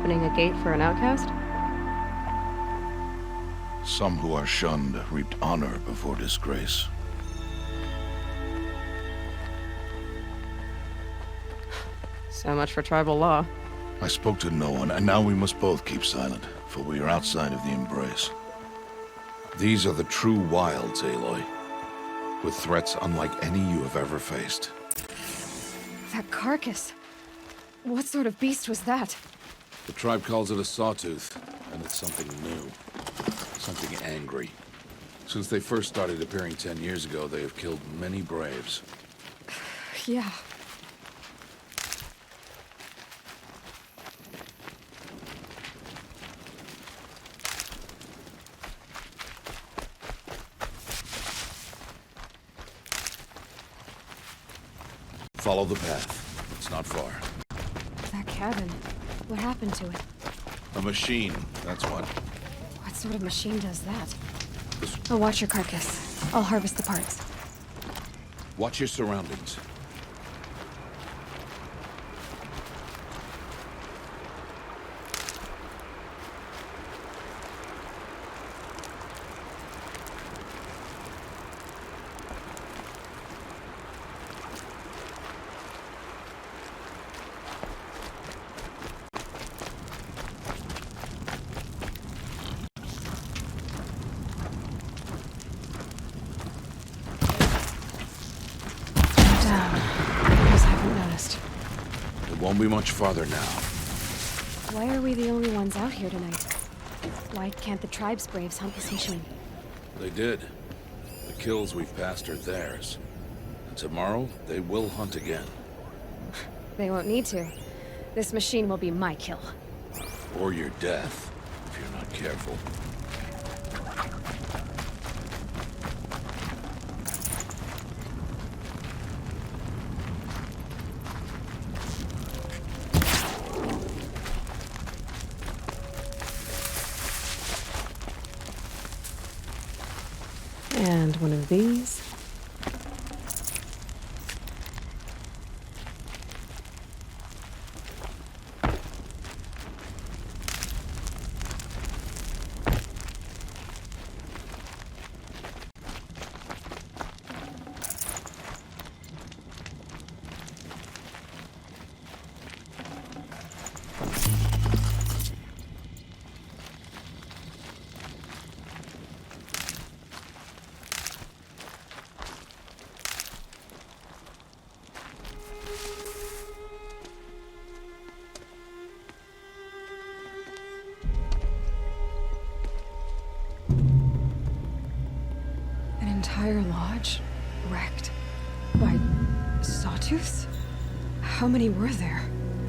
opening a gate for an outcast? Some who are shunned reaped honor before disgrace. So much for tribal law. I spoke to no one, and now we must both keep silent, for we are outside of the Embrace. These are the true wilds, Aloy, with threats unlike any you have ever faced. That carcass. What sort of beast was that? The tribe calls it a sawtooth, and it's something new. Something angry. Since they first started appearing 10 years ago, they have killed many braves. Yeah. Follow the path. It's not far. That cabin. What happened to it? A machine, that's what. What sort of machine does that? I'll watch your carcass. I'll harvest the parts. Watch your surroundings. Won't be much farther now. Why are we the only ones out here tonight? Why can't the tribe's braves hunt this machine? They did. The kills we've passed are theirs. And tomorrow, they will hunt again. They won't need to. This machine will be my kill. Or your death, if you're not careful. And one of these. Entire lodge wrecked by sawtooths? How many were there?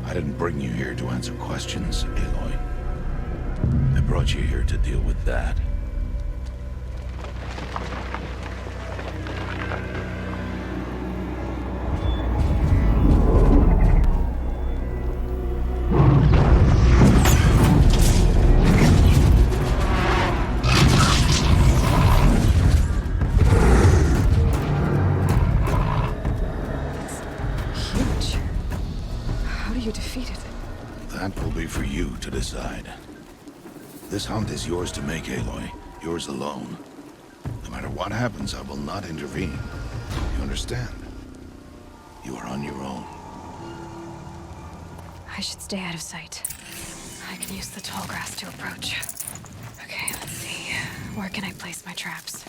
I didn't bring you here to answer questions, Aloy. I brought you here to deal with that. That will be for you to decide. This hunt is yours to make, Aloy. Yours alone. No matter what happens, I will not intervene. You understand? You are on your own. I should stay out of sight. I can use the tall grass to approach. Okay, let's see. Where can I place my traps?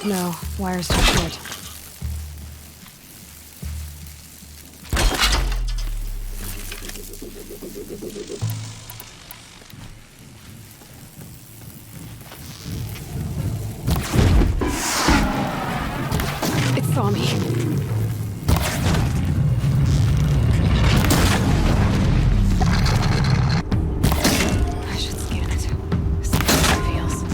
No, wire's too short. It saw me. I should scan it. See how it feels.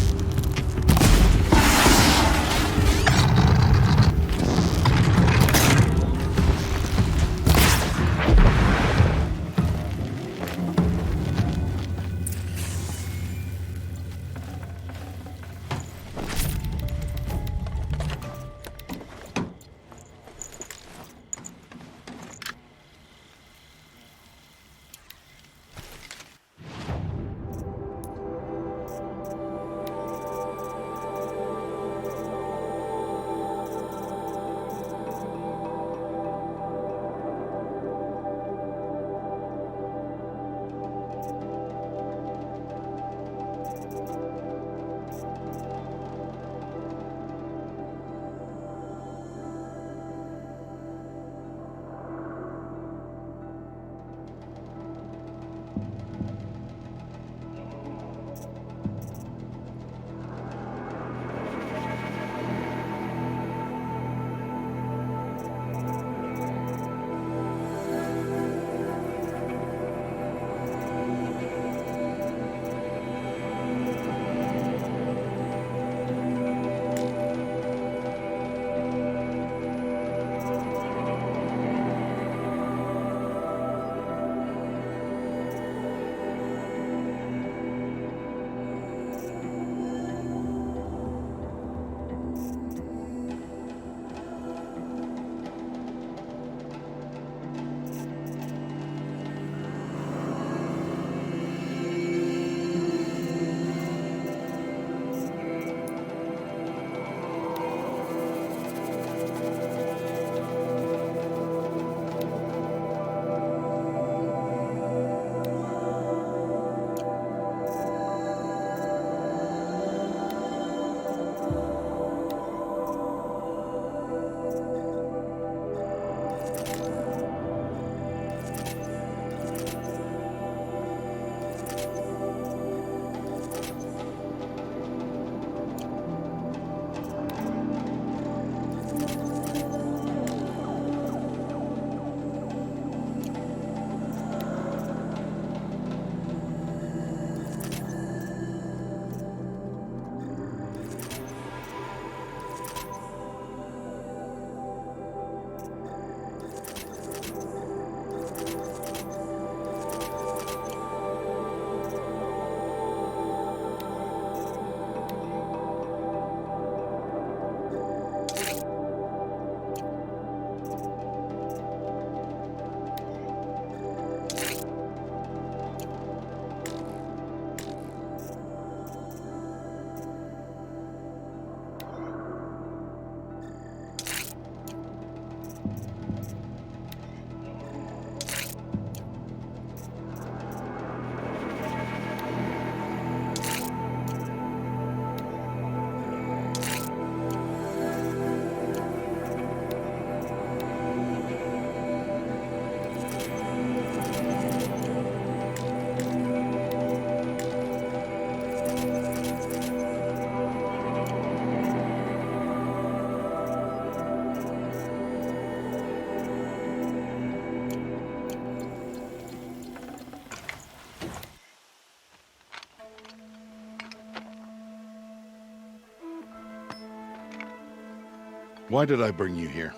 Why did I bring you here?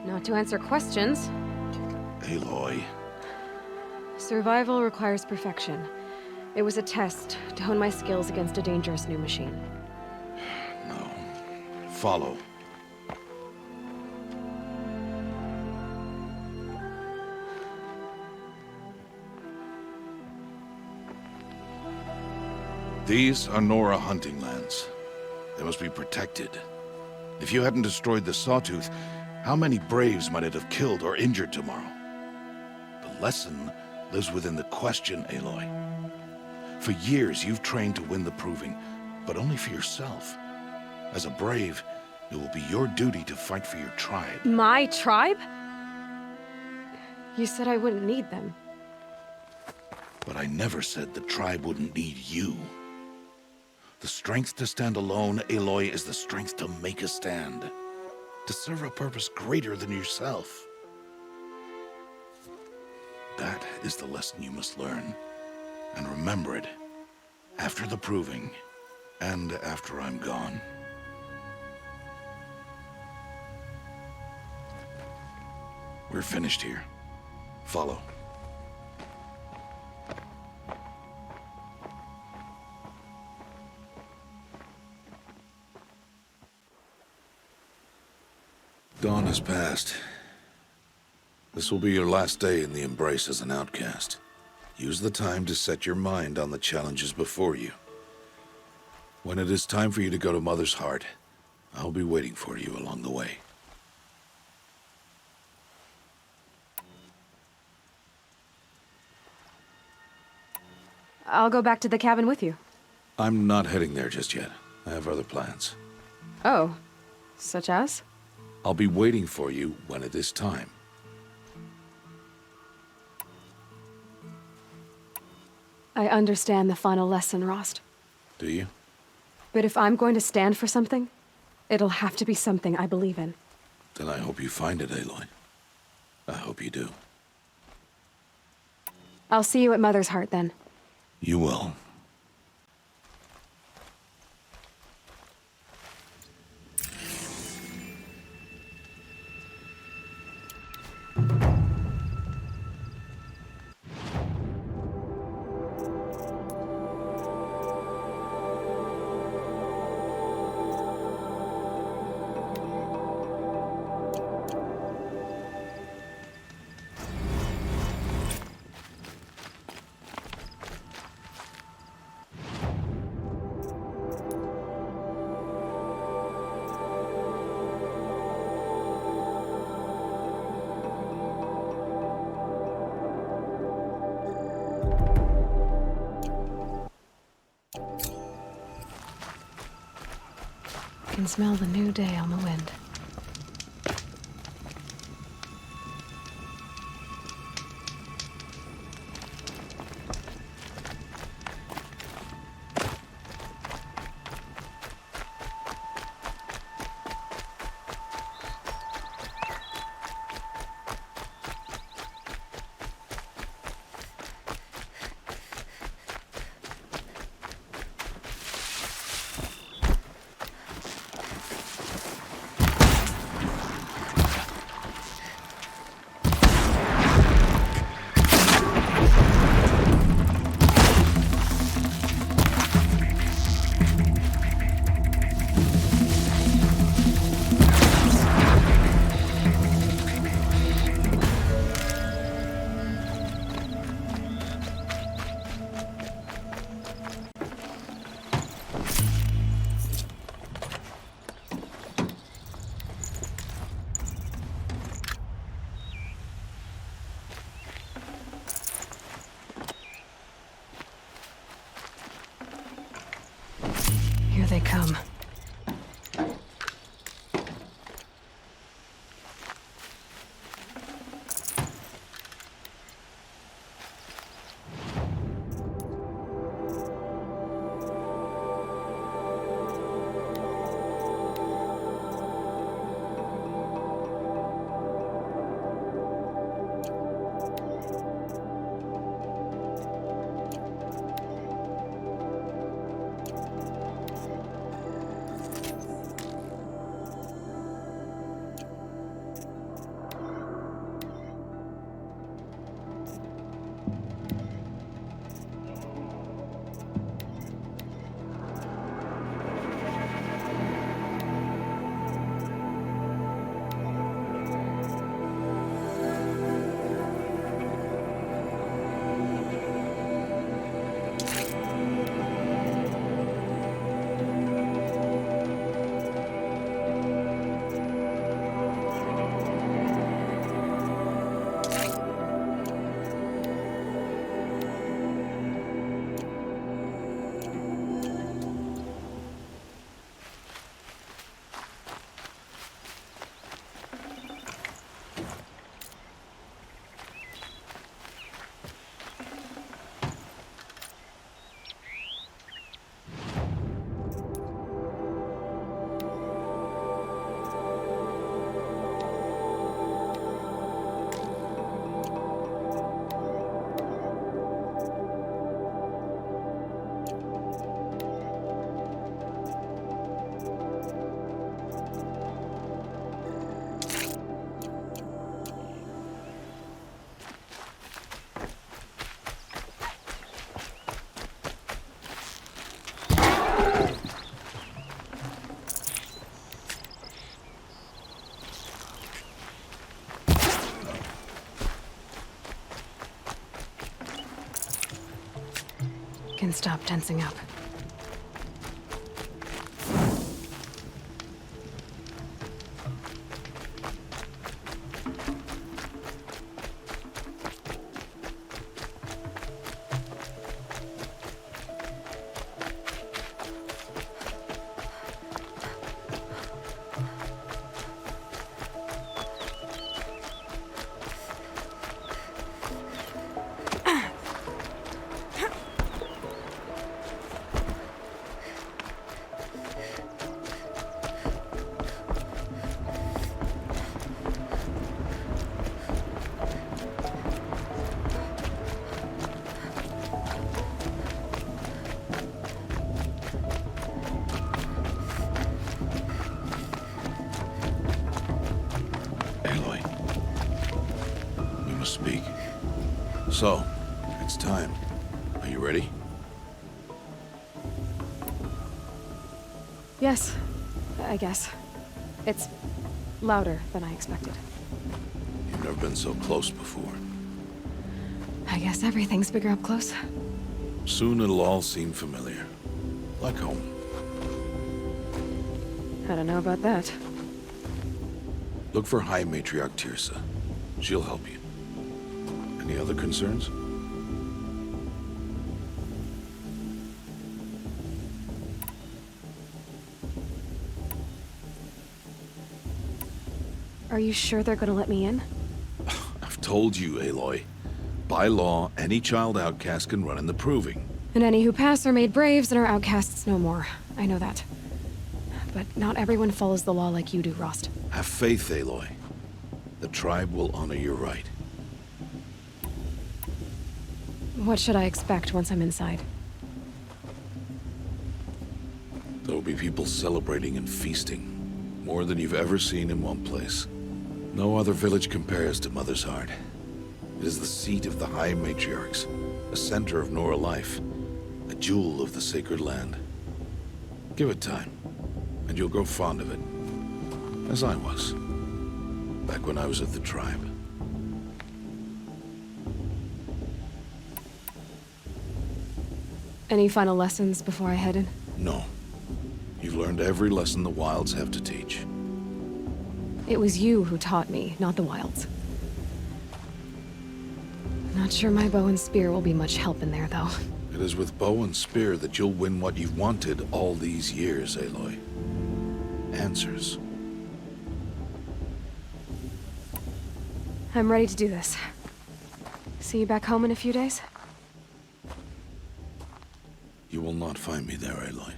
Not to answer questions. Aloy. Survival requires perfection. It was a test to hone my skills against a dangerous new machine. No. Follow. These are Nora hunting lands. They must be protected. If you hadn't destroyed the Sawtooth, how many Braves might it have killed or injured tomorrow? The lesson lives within the question, Aloy. For years, you've trained to win the Proving, but only for yourself. As a Brave, It will be your duty to fight for your tribe. My tribe? You said I wouldn't need them. But I never said the tribe wouldn't need you. The strength to stand alone, Aloy, is the strength to make a stand. To serve a purpose greater than yourself. That is the lesson you must learn. And remember it. After the proving. And after I'm gone. We're finished here. Follow. Dawn has passed. This will be your last day in the Embrace as an outcast. Use the time to set your mind on the challenges before you. When it is time for you to go to Mother's Heart, I'll be waiting for you along the way. I'll go back to the cabin with you. I'm not heading there just yet. I have other plans. Oh, such as? I'll be waiting for you when it is time. I understand the final lesson, Rost. Do you? But if I'm going to stand for something, it'll have to be something I believe in. Then I hope you find it, Aloy. I hope you do. I'll see you at Mother's Heart then. You will. I can smell the new day on the wind. Here they come. stop tensing up. Aloy. We must speak. So, it's time. Are you ready? Yes, I guess. It's louder than I expected. You've never been so close before. I guess everything's bigger up close. Soon it'll all seem familiar. Like home. I don't know about that. Look for High Matriarch Teersa. She'll help you. Any other concerns? Are you sure they're gonna let me in? I've told you, Aloy. By law, any child outcast can run in the Proving. And any who pass are made braves and are outcasts no more. I know that. But not everyone follows the law like you do, Rost. Have faith, Aloy. The tribe will honor your right. What should I expect once I'm inside? There will be people celebrating and feasting. More than you've ever seen in one place. No other village compares to Mother's Heart. It is the seat of the High Matriarchs, a center of Nora life, a jewel of the sacred land. Give it time, and you'll grow fond of it. As I was, back when I was at the tribe. Any final lessons before I head in? No. You've learned every lesson the Wilds have to teach. It was you who taught me, not the Wilds. Not sure my bow and spear will be much help in there, though. It is with bow and spear that you'll win what you've wanted all these years, Aloy. Answers. I'm ready to do this. See you back home in a few days? You will not find me there, Aloy.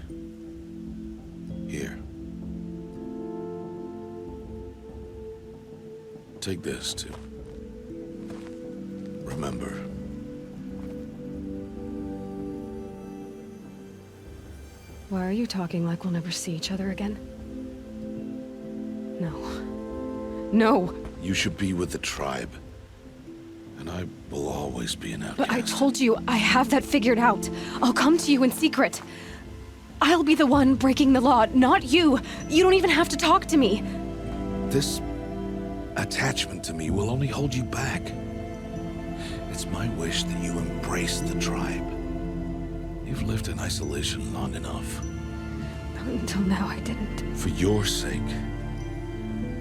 Here. Take this, too. Remember. Why are you talking like we'll never see each other again? No. No! You should be with the tribe. And I will always be an outcast. But I told you, I have that figured out. I'll come to you in secret. I'll be the one breaking the law, not you. You don't even have to talk to me. This attachment to me will only hold you back. It's my wish that you embrace the tribe. You've lived in isolation long enough. Until now, I didn't. For your sake,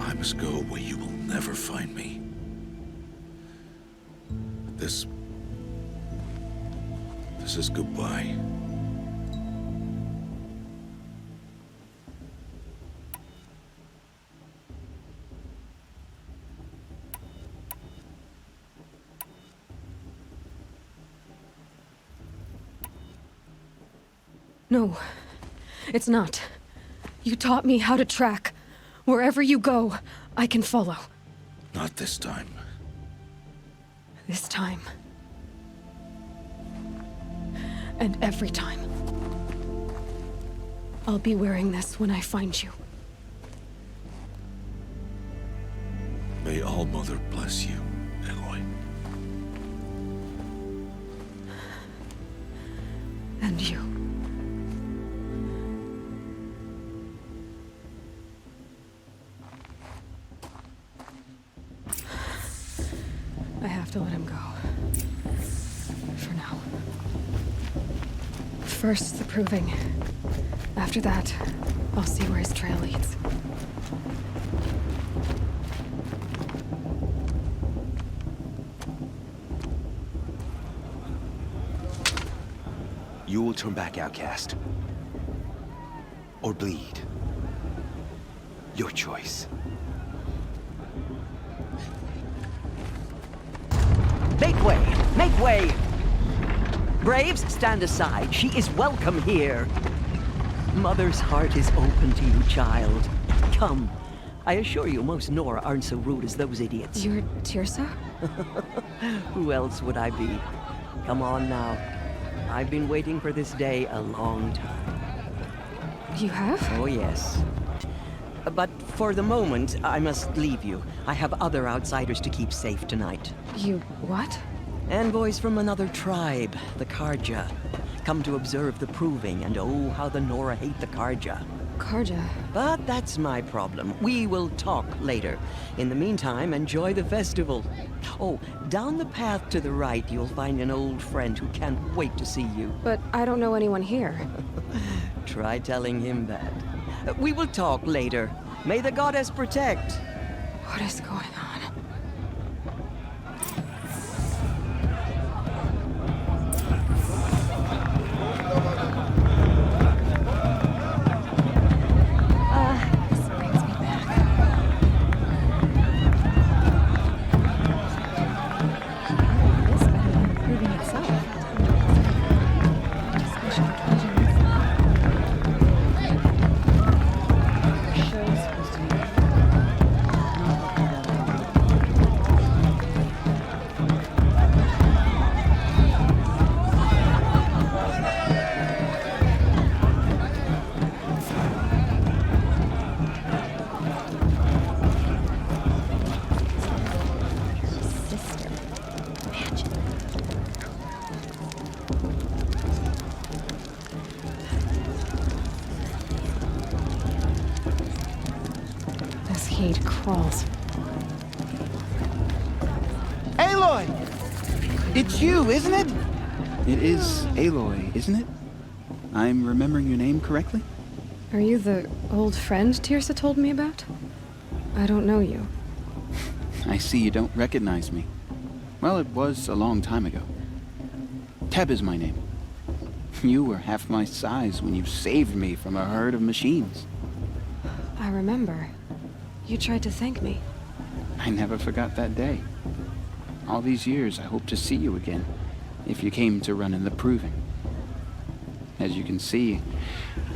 I must go where you will never find me. This is goodbye. No, it's not. You taught me how to track. Wherever you go, I can follow. Not this time. This time. And every time. I'll be wearing this when I find you. May All-Mother bless you, Aloy. And you. I have to let him go. For now. First, the proving. After that, I'll see where his trail leads. You will turn back, outcast. Or bleed. Your choice. Make way! Make way! Braves, stand aside. She is welcome here. Mother's heart is open to you, child. Come. I assure you, most Nora aren't so rude as those idiots. You're Tirsa? Who else would I be? Come on now. I've been waiting for this day a long time. You have? Oh, yes. But for the moment, I must leave you. I have other outsiders to keep safe tonight. You what? Envoys from another tribe, the Karja. Come to observe the proving, and oh, how the Nora hate the Karja. Karja. But that's my problem. We will talk later. In the meantime, enjoy the festival. Oh, down the path to the right, you'll find an old friend who can't wait to see you. But I don't know anyone here. Try telling him that. We will talk later. May the goddess protect. What is going on? This brings me back. This better than proving itself. Discussion show's supposed to be. Sister. Imagine. This heat crawls. Aloy! It's you, isn't it? It is Aloy, isn't it? I'm remembering your name correctly? Are you the old friend Tirsa told me about? I don't know you. I see you don't recognize me. Well, it was a long time ago. Teb is my name. You were half my size when you saved me from a herd of machines. I remember. You tried to thank me. I never forgot that day. All these years, I hope to see you again, if you came to run in the proving. As you can see,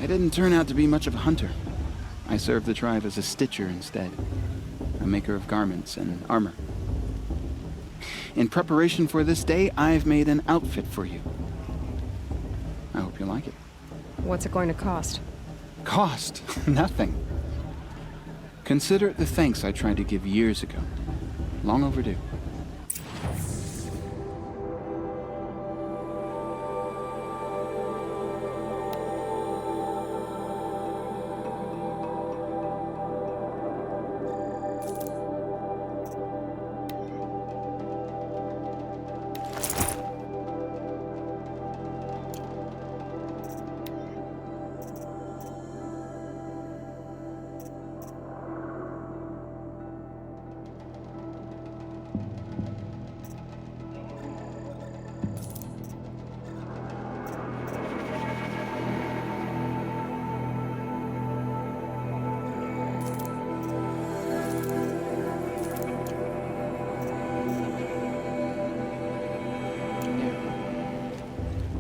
I didn't turn out to be much of a hunter. I served the tribe as a stitcher instead, a maker of garments and armor. In preparation for this day, I've made an outfit for you. I hope you like it. What's it going to cost? Cost? Nothing. Consider it the thanks I tried to give years ago. Long overdue.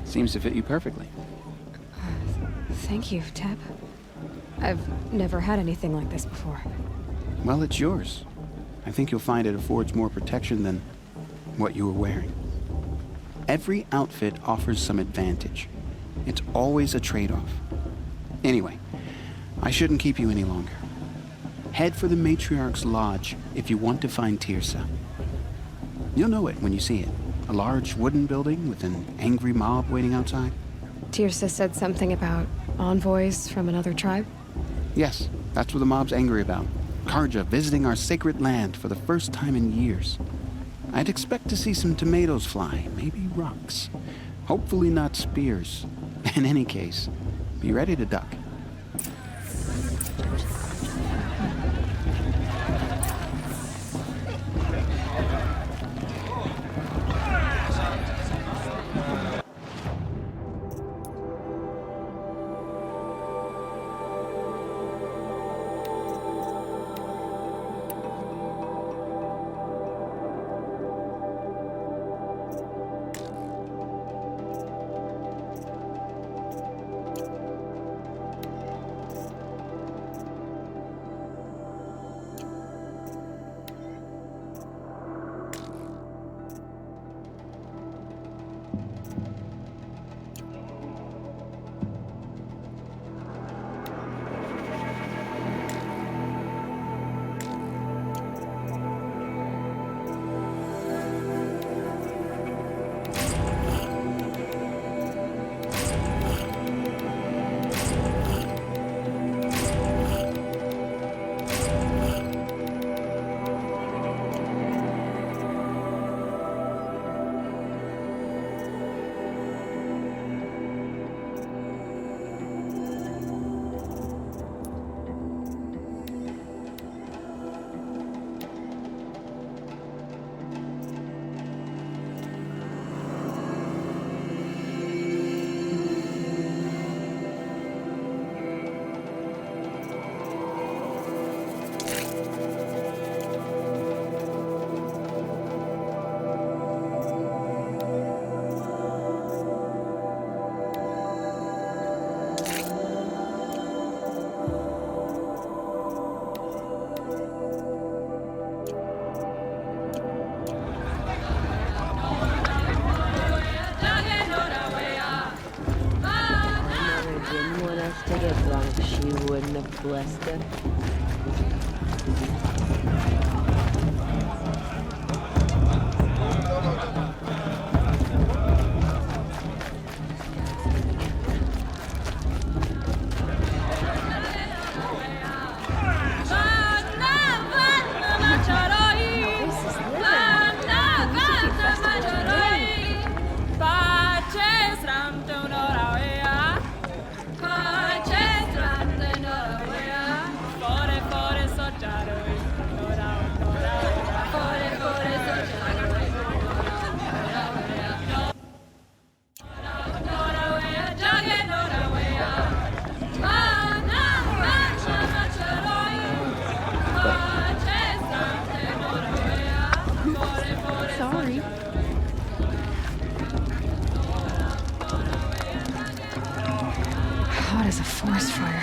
Seems to fit you perfectly. Thank you, Teb. I've never had anything like this before. Well, it's yours. I think you'll find it affords more protection than what you were wearing. Every outfit offers some advantage. It's always a trade-off. Anyway, I shouldn't keep you any longer. Head for the Matriarch's Lodge if you want to find Tirsa. You'll know it when you see it. A large wooden building with an angry mob waiting outside. Tirsa said something about envoys from another tribe? Yes, that's what the mob's angry about. Karja visiting our sacred land for the first time in years. I'd expect to see some tomatoes fly, maybe rocks. Hopefully not spears. In any case, be ready to duck. To get drunk, she wouldn't have blessed it. Sorry. Hot as a forest fire.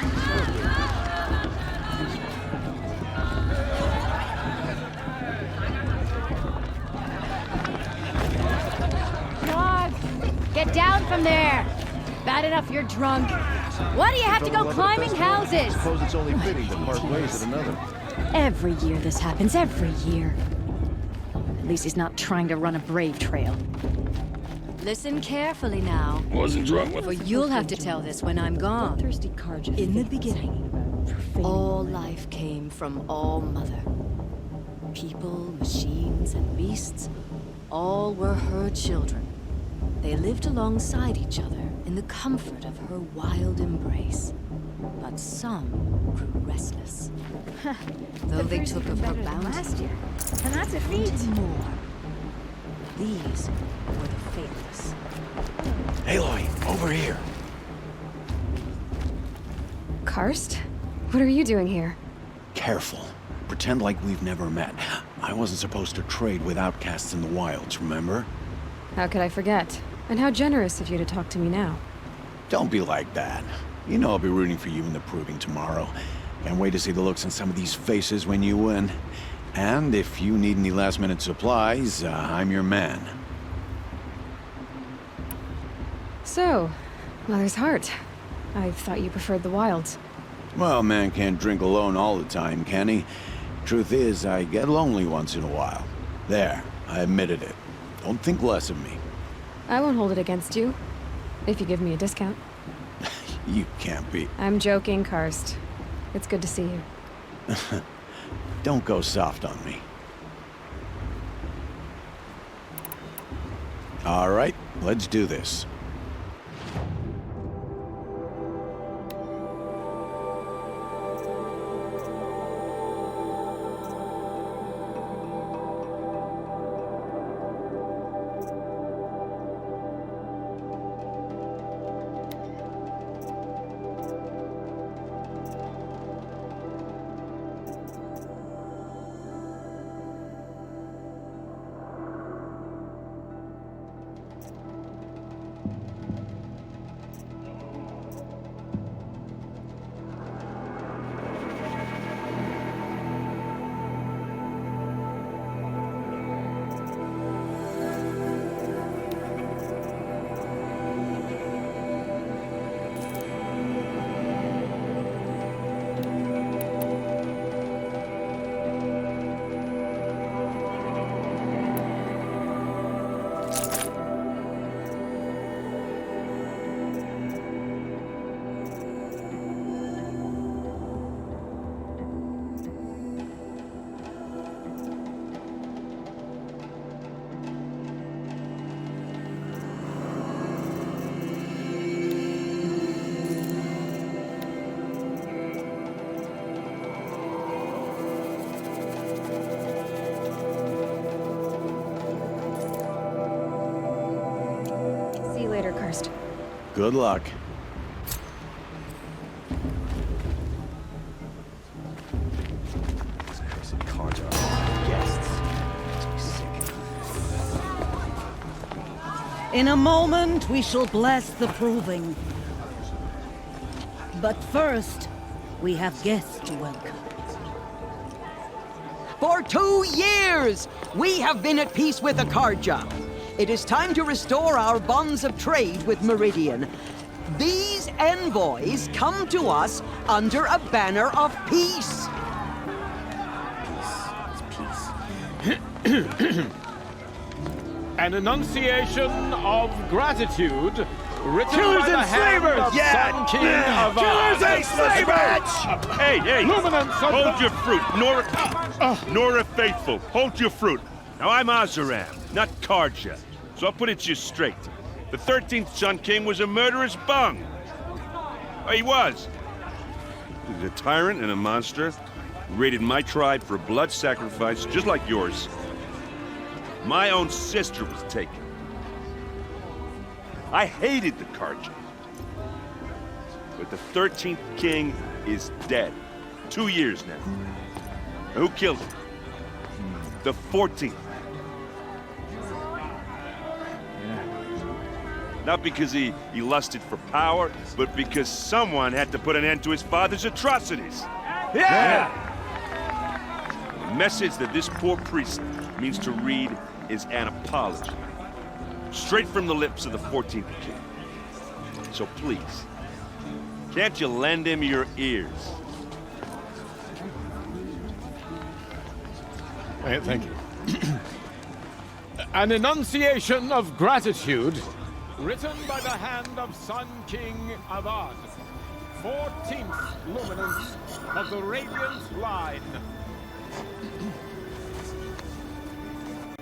Dog, get down from there. Bad enough you're drunk. Why do you have to go climbing houses? Suppose it's only fitting to part ways at another. Every year this happens, every year. At least he's not trying to run a brave trail. Listen carefully now. Wasn't drunk with For you'll have to tell this when I'm gone. Thirsty Carja. In the beginning, all life came from All Mother. People, machines, and beasts, all were her children. They lived alongside each other in the comfort of her wild embrace. But some grew restless. Though they took of her bounty, last year. And that's a feat. wanted more. These were the faithless. Aloy, over here. Karst? What are you doing here? Careful. Pretend like we've never met. I wasn't supposed to trade with outcasts in the wilds, remember? How could I forget? And how generous of you to talk to me now. Don't be like that. You know I'll be rooting for you in the proving tomorrow. Can't wait to see the looks on some of these faces when you win. And if you need any last-minute supplies, I'm your man. So, Mother's Heart. I thought you preferred the wilds. Well, man can't drink alone all the time, can he? Truth is, I get lonely once in a while. There, I admitted it. Don't think less of me. I won't hold it against you. If you give me a discount. You can't be. I'm joking, Karst. It's good to see you. Don't go soft on me. All right, let's do this. Good luck. In a moment, we shall bless the proving. But first, we have guests to welcome. For 2 years, we have been at peace with the Carja. It is time to restore our bonds of trade with Meridian. These envoys come to us under a banner of peace. An enunciation of gratitude written Killers by the and hand slavers! of Yeah! Sun King of Killers and slavers! Hey! Luminance of Hold the... your fruit, Nora Faithful. Hold your fruit. Now I'm Azaram, not Carja, so I'll put it to you straight. The 13th Sun King was a murderous bung. Oh, he was. He was a tyrant and a monster. He raided my tribe for a blood sacrifice, just like yours. My own sister was taken. I hated the Carja. But the 13th king is dead. 2 years now. And who killed him? The 14th. Not because he lusted for power, but because someone had to put an end to his father's atrocities. Yeah! The message that this poor priest means to read is an apology. Straight from the lips of the 14th king. So please, can't you lend him your ears? Thank you. An enunciation of gratitude written by the hand of Sun King Avad, 14th luminance of the Radiant Line.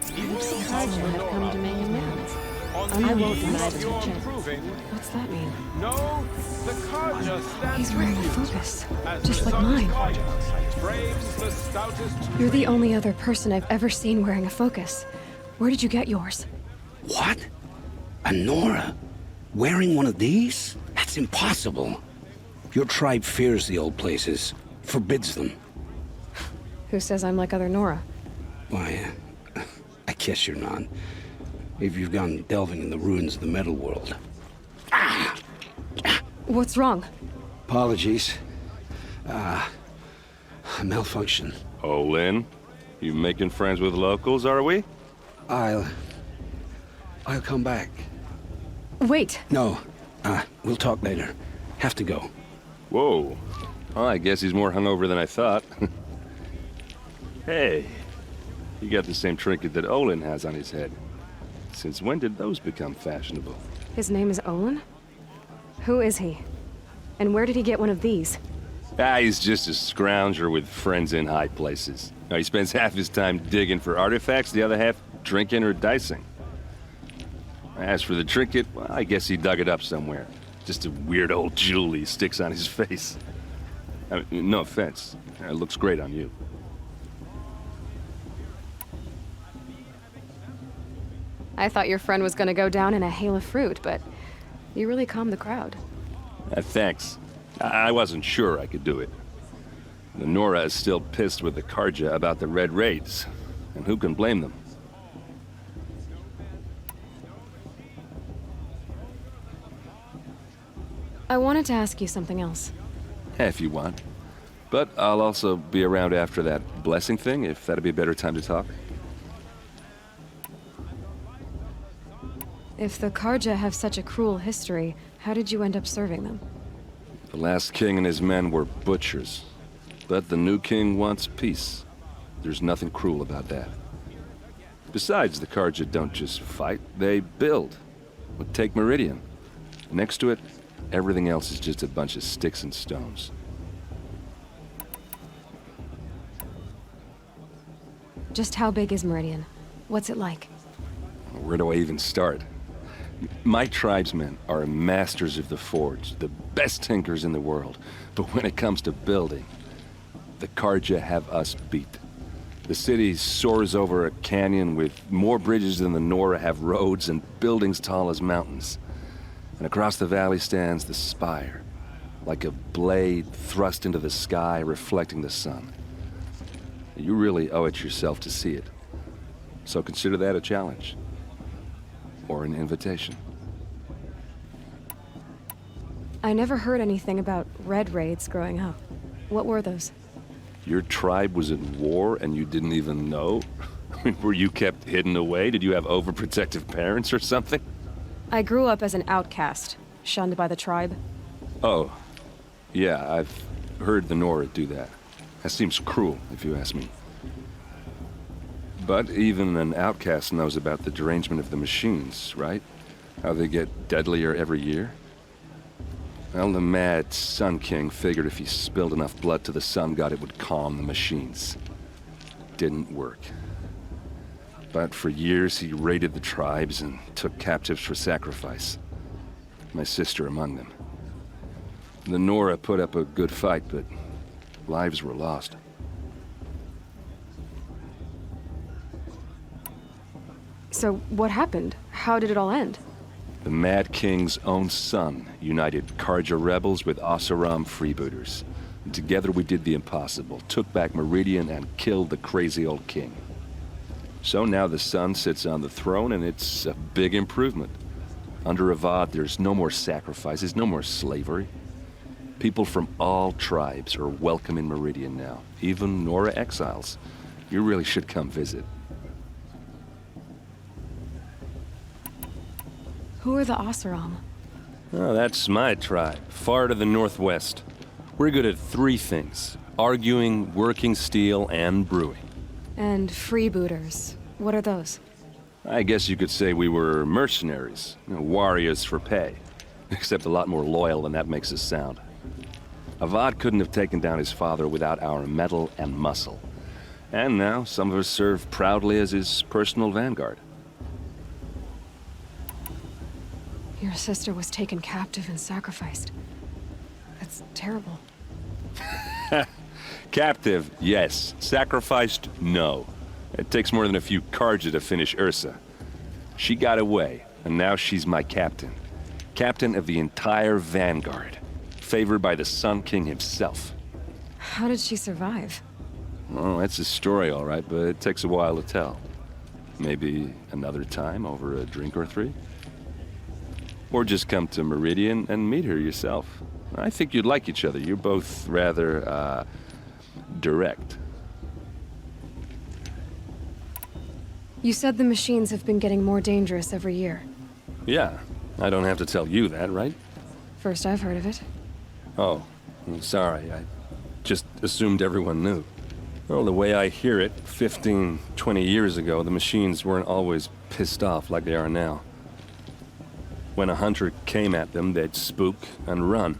Perhaps Carja have come to make amends. I won't deny the touch. proving, What's that mean? no, the Carja stands He's wearing a with you. focus, As just the like Sun mine. Carja braves the stoutest. You're the only other person I've ever seen wearing a focus. Where did you get yours? What? A Nora? Wearing one of these? That's impossible. Your tribe fears the old places, forbids them. Who says I'm like other Nora? Why, I guess you're not. If you've gone delving in the ruins of the metal world. What's wrong? Apologies. A malfunction. Oh, Lynn, you making friends with locals, are we? I'll come back. Wait. No, we'll talk later. Have to go. Whoa. Well, I guess he's more hungover than I thought. Hey, you got the same trinket that Olin has on his head. Since when did those become fashionable? His name is Olin? Who is he? And where did he get one of these? He's just a scrounger with friends in high places. Now, he spends half his time digging for artifacts, the other half drinking or dicing. As for the trinket, well, I guess he dug it up somewhere. Just a weird old jewel he sticks on his face. I mean, no offense. It looks great on you. I thought your friend was gonna go down in a hail of fruit, but you really calmed the crowd. Thanks. I wasn't sure I could do it. The Nora is still pissed with the Carja about the Red Raids, and who can blame them? I wanted to ask you something else. If you want. But I'll also be around after that blessing thing, if that'd be a better time to talk. If the Carja have such a cruel history, how did you end up serving them? The last king and his men were butchers. But the new king wants peace. There's nothing cruel about that. Besides, the Carja don't just fight, they build. Well, take Meridian. Next to it, everything else is just a bunch of sticks and stones. Just how big is Meridian? What's it like? Where do I even start? My tribesmen are masters of the forge, the best tinkers in the world. But when it comes to building, the Carja have us beat. The city soars over a canyon with more bridges than the Nora have roads and buildings tall as mountains. And across the valley stands the spire, like a blade thrust into the sky, reflecting the sun. You really owe it yourself to see it. So consider that a challenge. Or an invitation. I never heard anything about red raids growing up. What were those? Your tribe was in war and you didn't even know? I mean, were you kept hidden away? Did you have overprotective parents or something? I grew up as an outcast, shunned by the tribe. Oh, yeah, I've heard the Nora do that. That seems cruel, if you ask me. But even an outcast knows about the derangement of the machines, right? How they get deadlier every year? Well, the mad Sun King figured if he spilled enough blood to the Sun God, it would calm the machines. Didn't work. But for years, he raided the tribes and took captives for sacrifice. My sister among them. The Nora put up a good fight, but lives were lost. So what happened? How did it all end? The Mad King's own son united Carja rebels with Oseram freebooters. And together we did the impossible, took back Meridian and killed the crazy old king. So now the son sits on the throne and it's a big improvement. Under Avad, there's no more sacrifices, no more slavery. People from all tribes are welcome in Meridian now, even Nora exiles. You really should come visit. Who are the Oseram? Oh, that's my tribe, far to the northwest. We're good at three things: arguing, working steel, and brewing. And freebooters. What are those? I guess you could say we were mercenaries, warriors for pay. Except a lot more loyal than that makes us sound. Avad couldn't have taken down his father without our metal and muscle. And now some of us serve proudly as his personal vanguard. Your sister was taken captive and sacrificed. That's terrible. Captive, yes. Sacrificed, no. It takes more than a few Carja to finish Ursa. She got away, and now she's my captain. Captain of the entire Vanguard. Favored by the Sun King himself. How did she survive? Well, that's a story, all right, but it takes a while to tell. Maybe another time over a drink or three? Or just come to Meridian and meet her yourself. I think you'd like each other. You're both rather, direct. You said the machines have been getting more dangerous every year. Yeah, I don't have to tell you that, right? First I've heard of it. Oh, I'm sorry. I just assumed everyone knew. Well, the way I hear it, 15, 20 years ago, the machines weren't always pissed off like they are now. When a hunter came at them, they'd spook and run.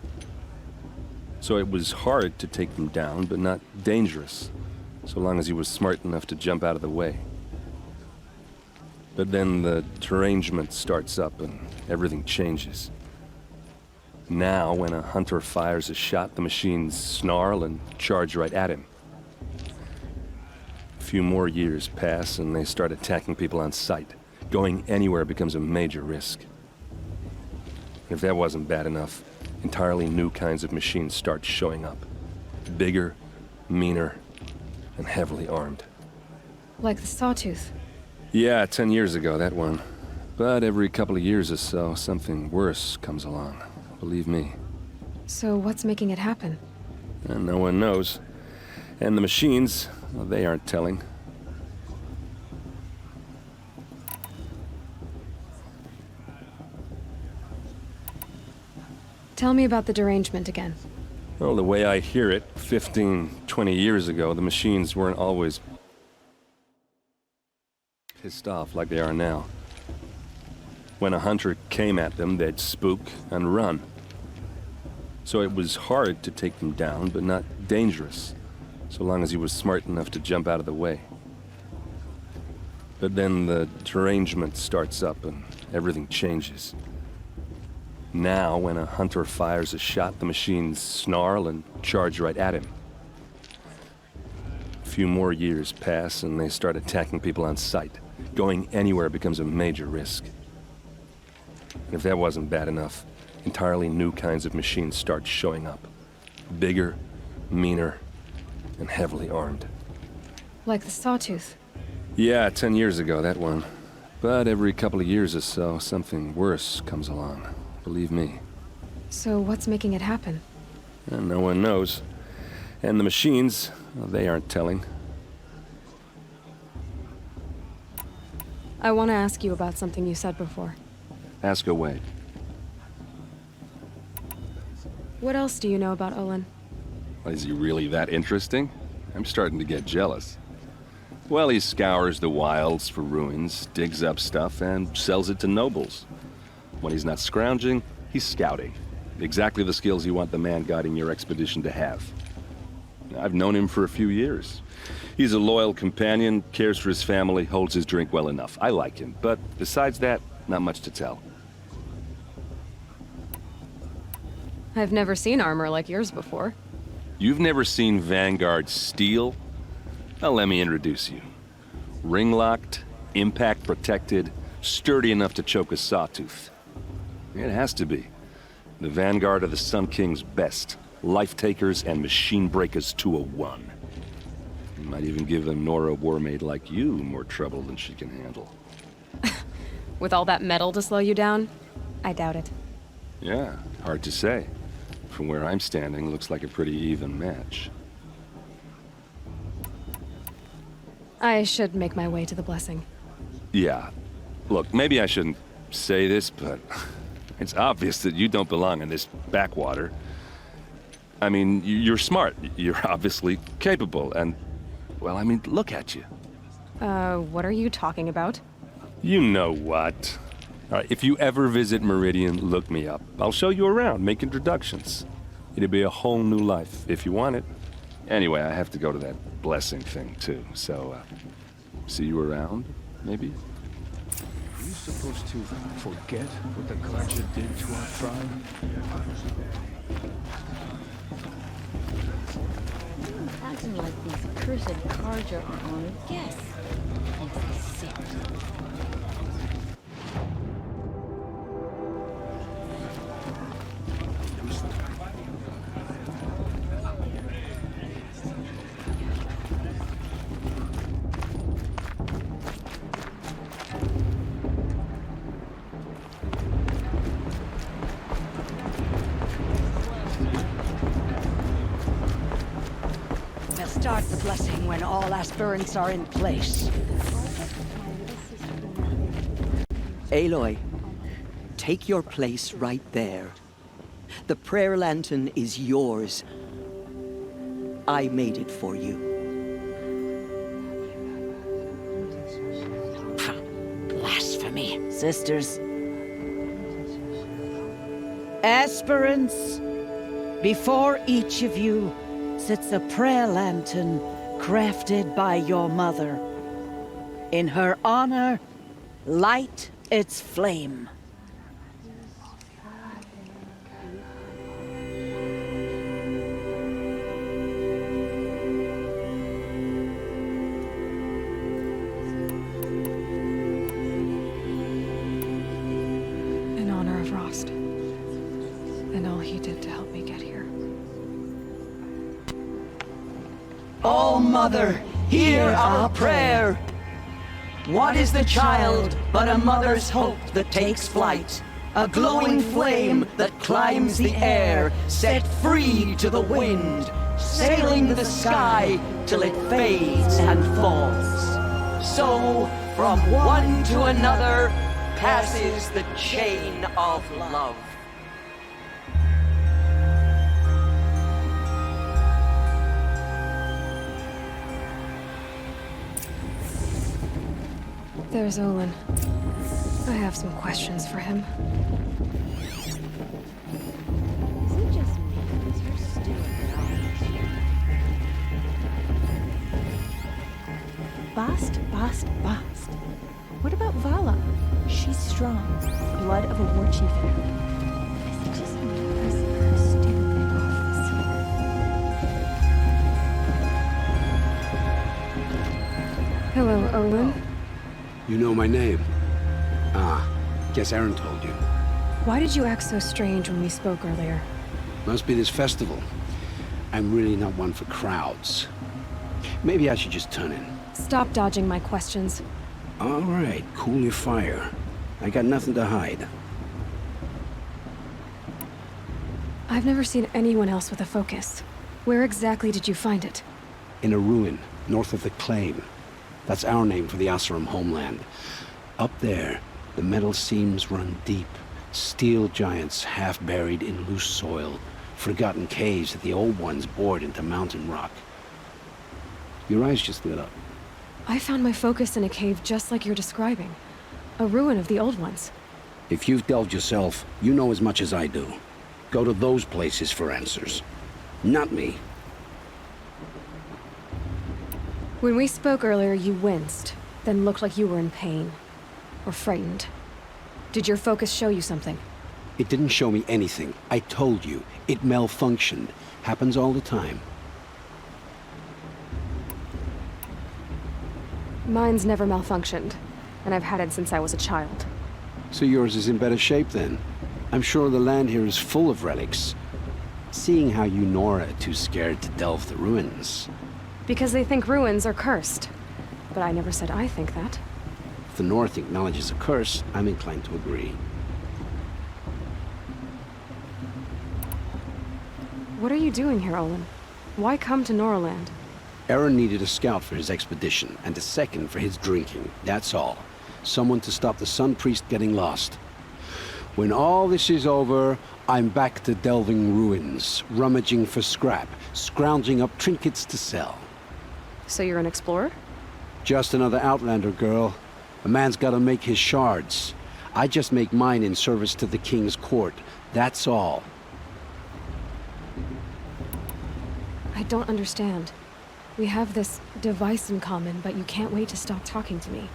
So it was hard to take them down, but not dangerous, so long as he was smart enough to jump out of the way. But then the derangement starts up and everything changes. Now, when a hunter fires a shot, the machines snarl and charge right at him. A few more years pass and they start attacking people on sight. Going anywhere becomes a major risk. If that wasn't bad enough, entirely new kinds of machines start showing up. Bigger, meaner, and heavily armed. Like the Sawtooth. Yeah, 10 years ago, that one. But every couple of years or so, something worse comes along. Believe me. So what's making it happen? And no one knows. And the machines, well, they aren't telling. Tell me about the derangement again. Well, the way I hear it, 15, 20 years ago, the machines weren't always pissed off like they are now. When a hunter came at them, they'd spook and run. So it was hard to take them down, but not dangerous, so long as he was smart enough to jump out of the way. But then the derangement starts up and everything changes. Now, when a hunter fires a shot, the machines snarl and charge right at him. A few more years pass and they start attacking people on sight. Going anywhere becomes a major risk. And if that wasn't bad enough, entirely new kinds of machines start showing up. Bigger, meaner, and heavily armed. Like the Sawtooth. Yeah, 10 years ago, that one. But every couple of years or so, something worse comes along. Believe me. So what's making it happen? And no one knows. And the machines, well, they aren't telling. I want to ask you about something you said before. Ask away. What else do you know about Olin? Is he really that interesting? I'm starting to get jealous. Well, he scours the wilds for ruins, digs up stuff, and sells it to nobles. When he's not scrounging, he's scouting. Exactly the skills you want the man guiding your expedition to have. I've known him for a few years. He's a loyal companion, cares for his family, holds his drink well enough. I like him, but besides that, not much to tell. I've never seen armor like yours before. You've never seen Vanguard steel? Well, let me introduce you. Ring-locked, impact-protected, sturdy enough to choke a sawtooth. It has to be. The Vanguard of the Sun King's best. Life-takers and machine-breakers to a one. You might even give a Nora Warmaid like you more trouble than she can handle. With all that metal to slow you down? I doubt it. Yeah, hard to say. From where I'm standing, looks like a pretty even match. I should make my way to the blessing. Yeah. Look, maybe I shouldn't say this, but it's obvious that you don't belong in this backwater. I mean, you're smart. You're obviously capable, and, well, I mean, look at you. What are you talking about? You know what. All right, if you ever visit Meridian, look me up. I'll show you around, make introductions. It'll be a whole new life, if you want it. Anyway, I have to go to that blessing thing, too, so, see you around, maybe? Are you supposed to forget what the Carja did to our tribe? Acting like these cursed Carja are honored guests. Makes me sick. We'll start the blessing when all aspirants are in place. Aloy, take your place right there. The prayer lantern is yours. I made it for you. Blasphemy. Sisters. Aspirants, before each of you sits a prayer lantern crafted by your mother. In her honor, light its flame. In honor of Rost. And all he did to help me get here. Oh, Mother, hear our prayer. What is the child but a mother's hope that takes flight? A glowing flame that climbs the air, set free to the wind, sailing the sky till it fades and falls. So, from one to another, passes the chain of love. There's Olin. I have some questions for him. Is it just me? Is her stew Bast, Bast, Bast. What about Vala? She's strong. Blood of a war chief in her. Is it just me? Or is her stew bit off this year? Hello, Olin. You know my name? Ah, guess Aaron told you. Why did you act so strange when we spoke earlier? Must be this festival. I'm really not one for crowds. Maybe I should just turn in. Stop dodging my questions. All right, cool your fire. I got nothing to hide. I've never seen anyone else with a focus. Where exactly did you find it? In a ruin, north of the Claim. That's our name for the Oseram homeland. Up there, the metal seams run deep. Steel giants half buried in loose soil. Forgotten caves that the old ones bored into mountain rock. Your eyes just lit up. I found my focus in a cave just like you're describing. A ruin of the old ones. If you've delved yourself, you know as much as I do. Go to those places for answers. Not me. When we spoke earlier, you winced, then looked like you were in pain. Or frightened. Did your focus show you something? It didn't show me anything. I told you. It malfunctioned. Happens all the time. Mine's never malfunctioned, and I've had it since I was a child. So yours is in better shape then. I'm sure the land here is full of relics. Seeing how you Nora are too scared to delve the ruins. Because they think ruins are cursed. But I never said I think that. If the North acknowledges a curse, I'm inclined to agree. What are you doing here, Olin? Why come to Noraland? Aaron needed a scout for his expedition, and a second for his drinking. That's all. Someone to stop the Sun Priest getting lost. When all this is over, I'm back to delving ruins, rummaging for scrap, scrounging up trinkets to sell. So you're an explorer? Just another Outlander, girl. A man's gotta make his shards. I just make mine in service to the King's court. That's all. I don't understand. We have this device in common, but you can't wait to stop talking to me.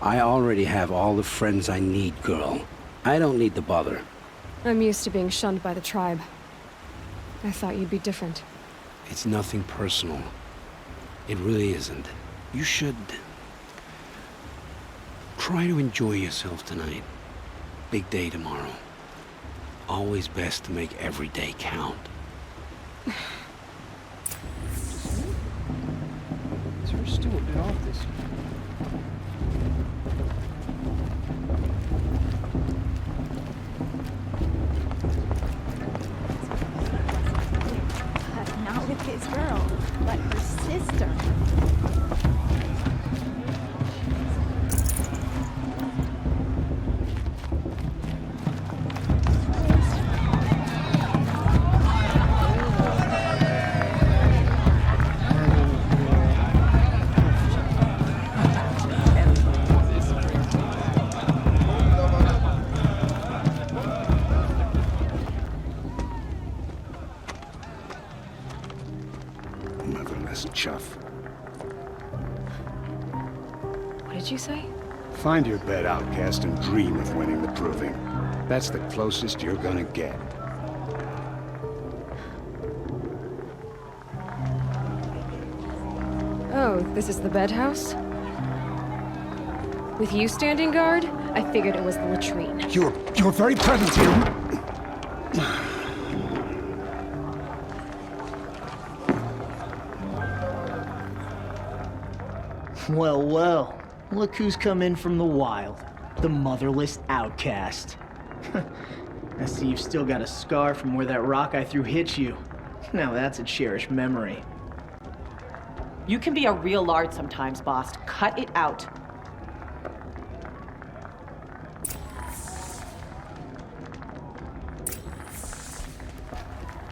I already have all the friends I need, girl. I don't need the bother. I'm used to being shunned by the tribe. I thought you'd be different. It's nothing personal. It really isn't. You should... try to enjoy yourself tonight. Big day tomorrow. Always best to make every day count. So we're still a bit off this. But not with his girl, but her sister. Motherless chuff. What did you say? Find your bed, outcast, and dream of winning the proving. That's the closest you're gonna get. Oh, this is the bedhouse? With you standing guard, I figured it was the latrine. Your very presence here... Well, well. Look who's come in from the wild. The motherless outcast. I see you've still got a scar from where that rock I threw hit you. Now that's a cherished memory. You can be a real lard sometimes, boss. Cut it out.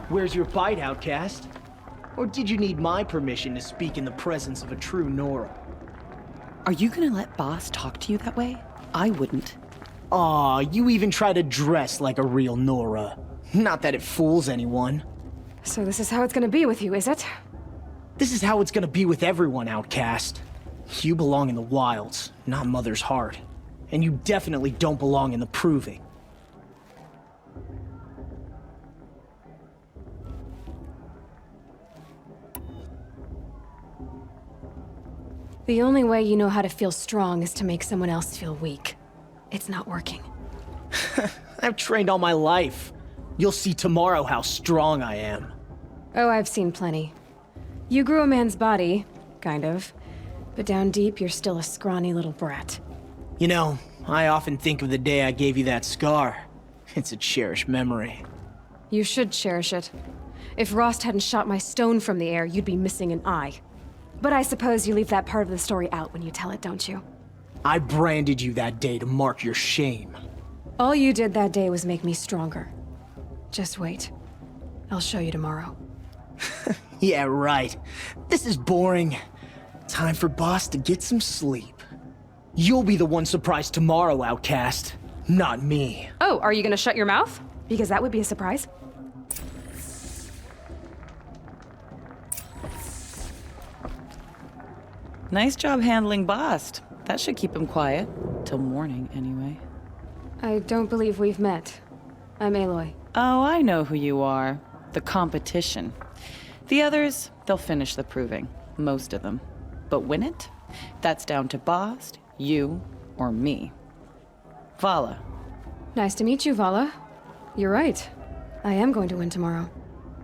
Where's your bite, outcast? Or did you need my permission to speak in the presence of a true Nora? Are you gonna let boss talk to you that way? I wouldn't. Aw, you even try to dress like a real Nora. Not that it fools anyone. So this is how it's gonna be with you, is it? This is how it's gonna be with everyone, outcast. You belong in the wilds, not Mother's Heart. And you definitely don't belong in the Proving. The only way you know how to feel strong is to make someone else feel weak. It's not working. I've trained all my life. You'll see tomorrow how strong I am. Oh, I've seen plenty. You grew a man's body, kind of. But down deep, you're still a scrawny little brat. You know, I often think of the day I gave you that scar. It's a cherished memory. You should cherish it. If Rost hadn't shot my stone from the air, you'd be missing an eye. But I suppose you leave that part of the story out when you tell it, don't you? I branded you that day to mark your shame. All you did that day was make me stronger. Just wait. I'll show you tomorrow. Yeah, right. This is boring. Time for Boss to get some sleep. You'll be the one surprised tomorrow, Outcast. Not me. Oh, are you gonna shut your mouth? Because that would be a surprise. Nice job handling Bast. That should keep him quiet. Till morning, anyway. I don't believe we've met. I'm Aloy. Oh, I know who you are. The competition. The others, they'll finish the proving. Most of them. But win it? That's down to Bast, you, or me. Vala. Nice to meet you, Vala. You're right. I am going to win tomorrow.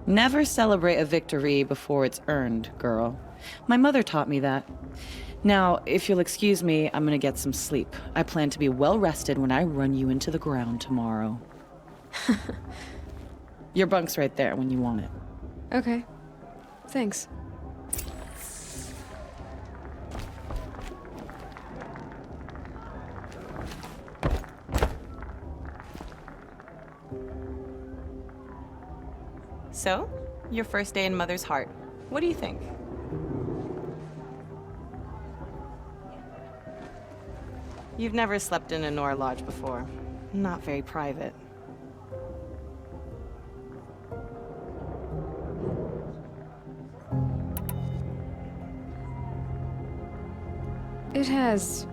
Never celebrate a victory before it's earned, girl. My mother taught me that. Now, if you'll excuse me, I'm gonna get some sleep. I plan to be well rested when I run you into the ground tomorrow. Your bunk's right there when you want it. Okay. Thanks. So, your first day in Mother's Heart. What do you think? You've never slept in a Nora Lodge before. Not very private. It has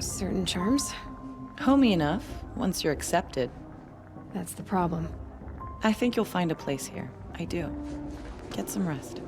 certain charms. Homey enough, once you're accepted. That's the problem. I think you'll find a place here. I do. Get some rest.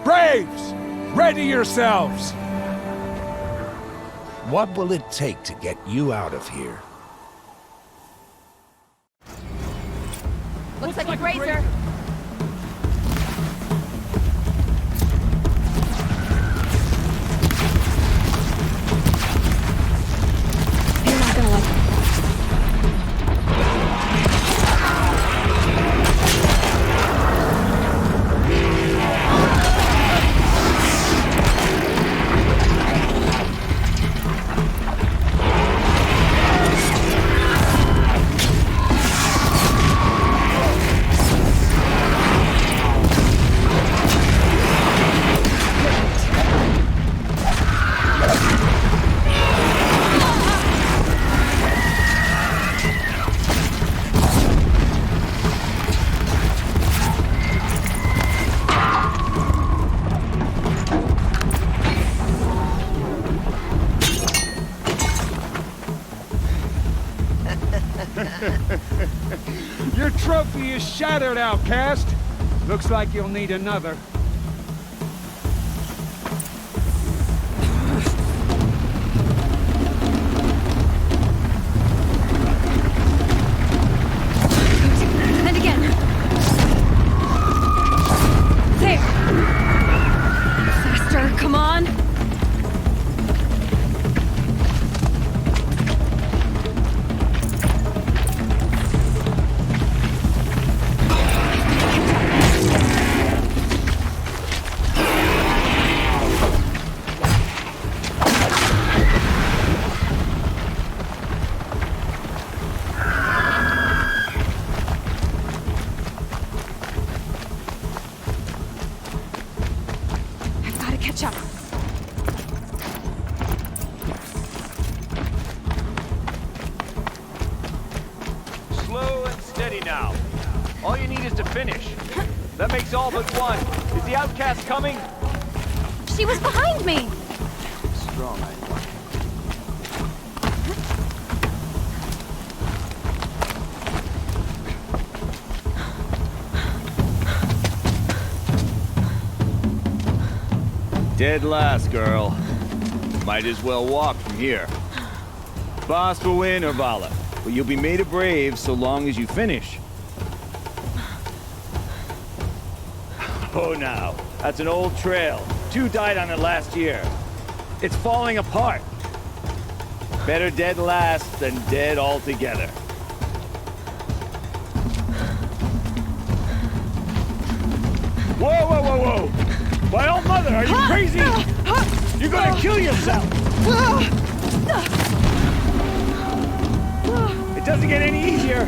Braves! Ready yourselves! What will it take to get you out of here? Looks like a grazer. You're not gonna like it. Your trophy is shattered, Outcast. Looks like you'll need another. catch up. Slow and steady now. All you need is to finish. That makes all but one. Is the outcast coming? She was behind me! Strong, I thought. Dead last, girl. Might as well walk from here. Boss will win or Vala, but you'll be made a brave so long as you finish. Oh, now. That's an old trail. 2 died on it last year. It's falling apart. Better dead last than dead altogether. Whoa, whoa, whoa, whoa! My old mother, are you crazy? You're gonna kill yourself! It doesn't get any easier!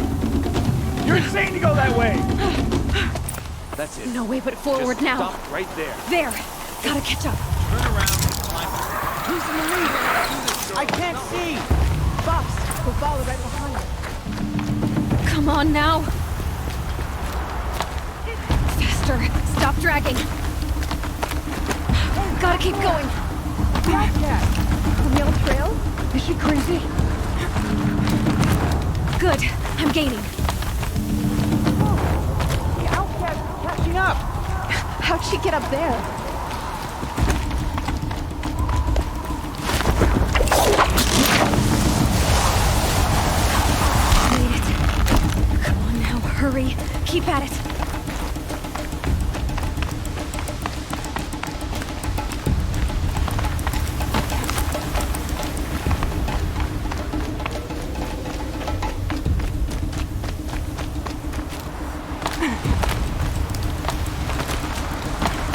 You're insane to go that way! That's it. No way but forward Just now. Stop right there. There! Gotta catch up. Turn around and climb. Who's in the lead? I can't see! Boss, go follow right behind. Come on now! Faster! Stop dragging! Gotta keep going! The outcast! From the old trail? Is she crazy? Good! I'm gaining. The outcast is catching up! How'd she get up there? Made it. Come on now, hurry. Keep at it.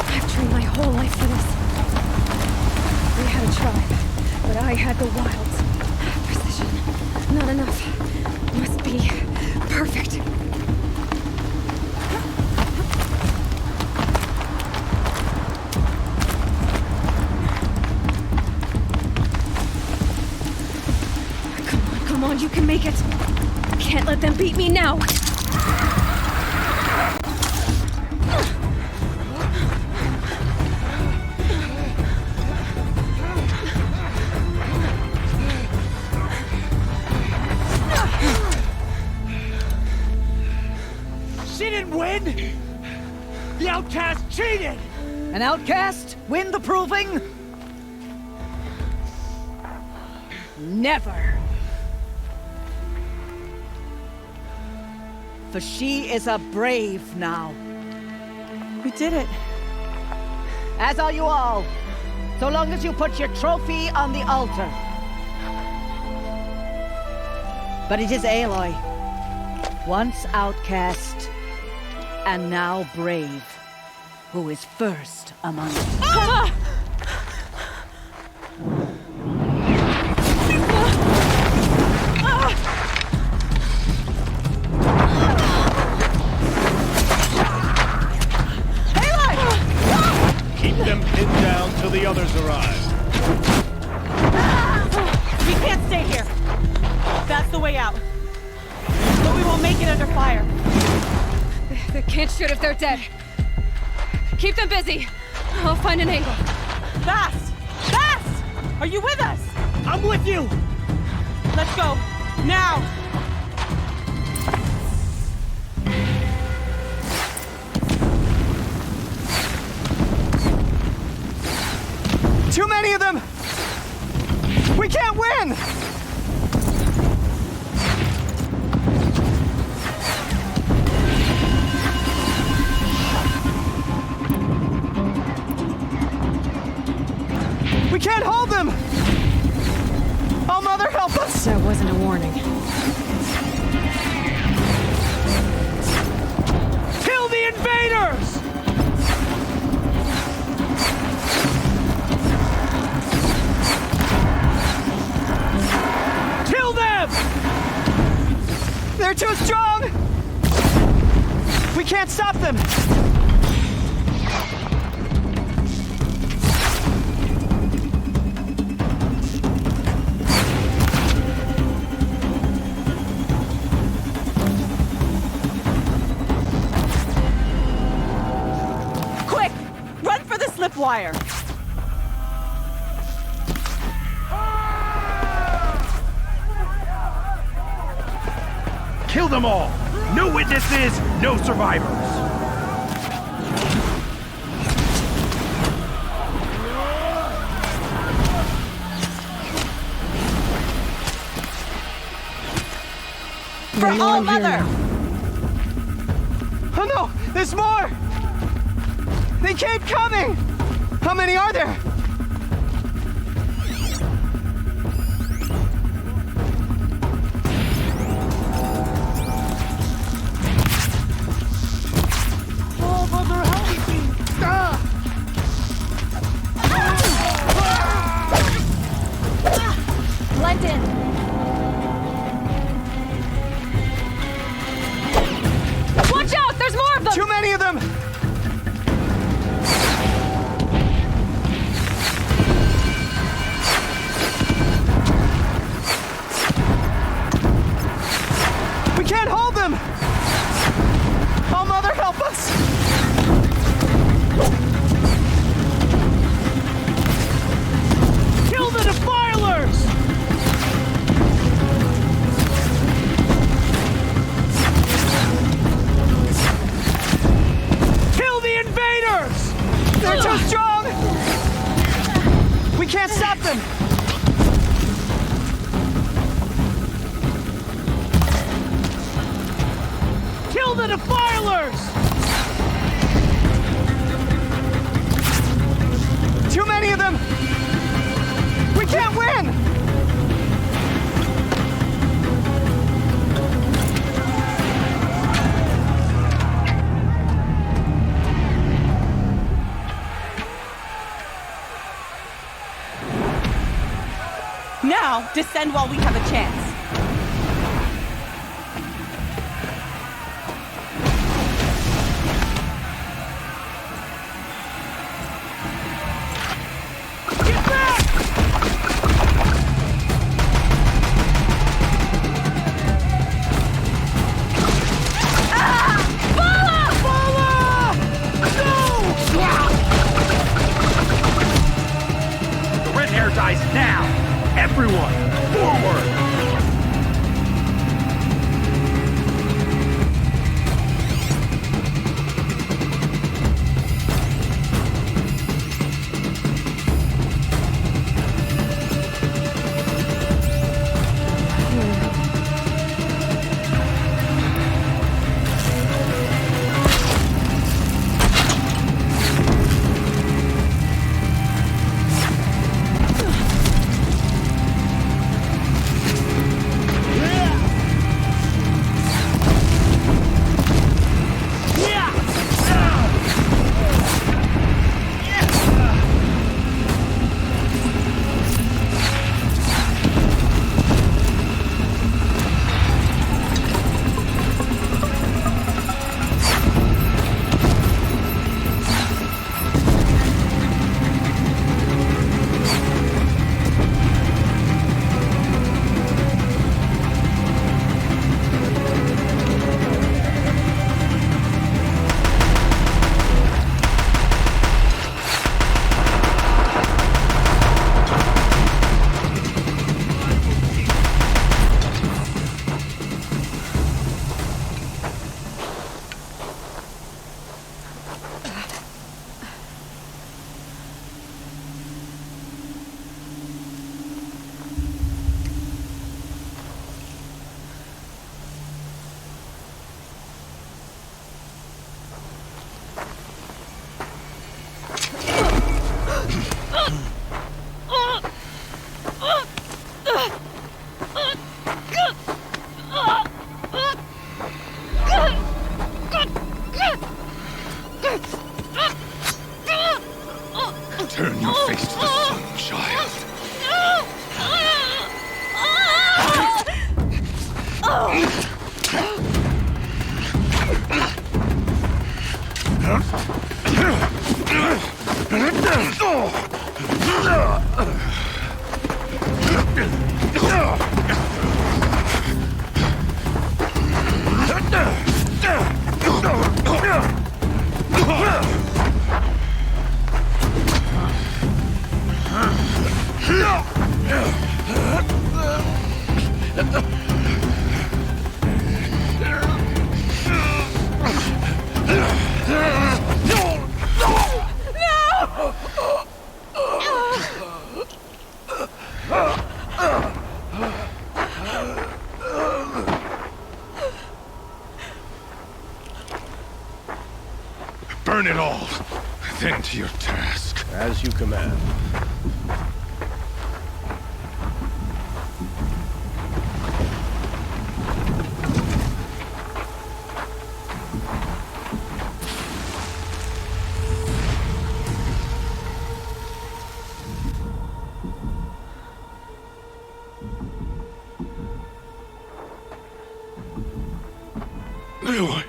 I've trained my whole life for this. We had a tribe, but I had the wilds. Precision. Not enough. Must be perfect. Come on, you can make it. Can't let them beat me now. She didn't win! The outcast cheated! An outcast win the proving? Never. For she is a brave now. We did it. As are you all. So long as you put your trophy on the altar. But it is Aloy. Once outcast, and now brave, who is first among us. Keep them pinned down till the others arrive. We can't stay here. That's the way out. But we won't make it under fire. They can't shoot if they're dead. Keep them busy. I'll find an angle. Fast! Fast! Are you with us? I'm with you! Let's go. Now! Too many of them! We can't win! We can't hold them! Oh, Mother, help us! That wasn't a warning. Kill the invaders! Kill them! They're too strong! We can't stop them! wire. Kill them all! No witnesses, no survivors! For All Mother! Oh no! There's more! They keep coming! How many are there? Oh, Mother, help me! Blend in. Watch out! There's more of them! Too many of them! We can't hold them! Oh, Mother, help us! Kill the defilers! Kill the invaders! They're too strong! We can't stop them! Kill the defilers! Too many of them! We can't win! Now, descend while we have a chance. The red hair dies now! Everyone, forward! Turn your face to the sun, child. Burn it all, then to your task. As you command. Aloy!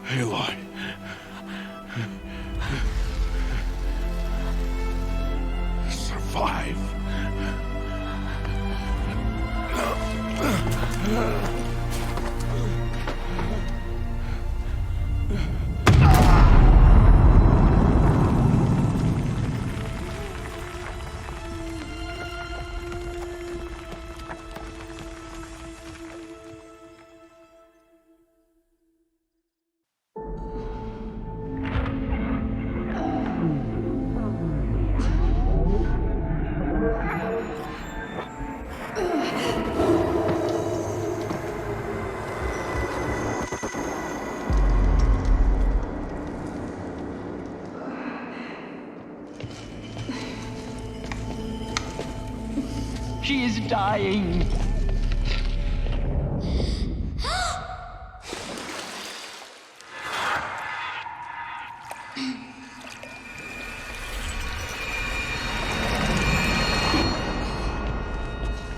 Aloy. Survive. She is dying.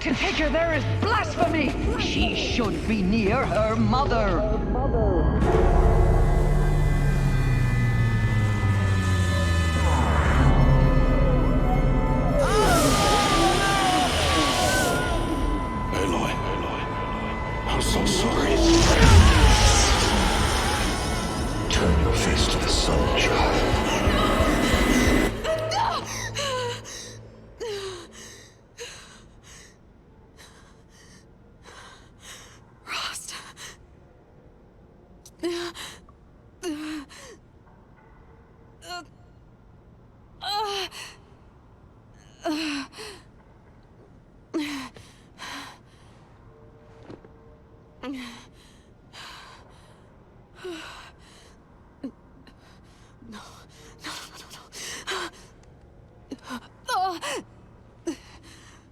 To take her there is blasphemy. She should be near her mother. I'm so sorry. Turn your face to the sun, child. Rost.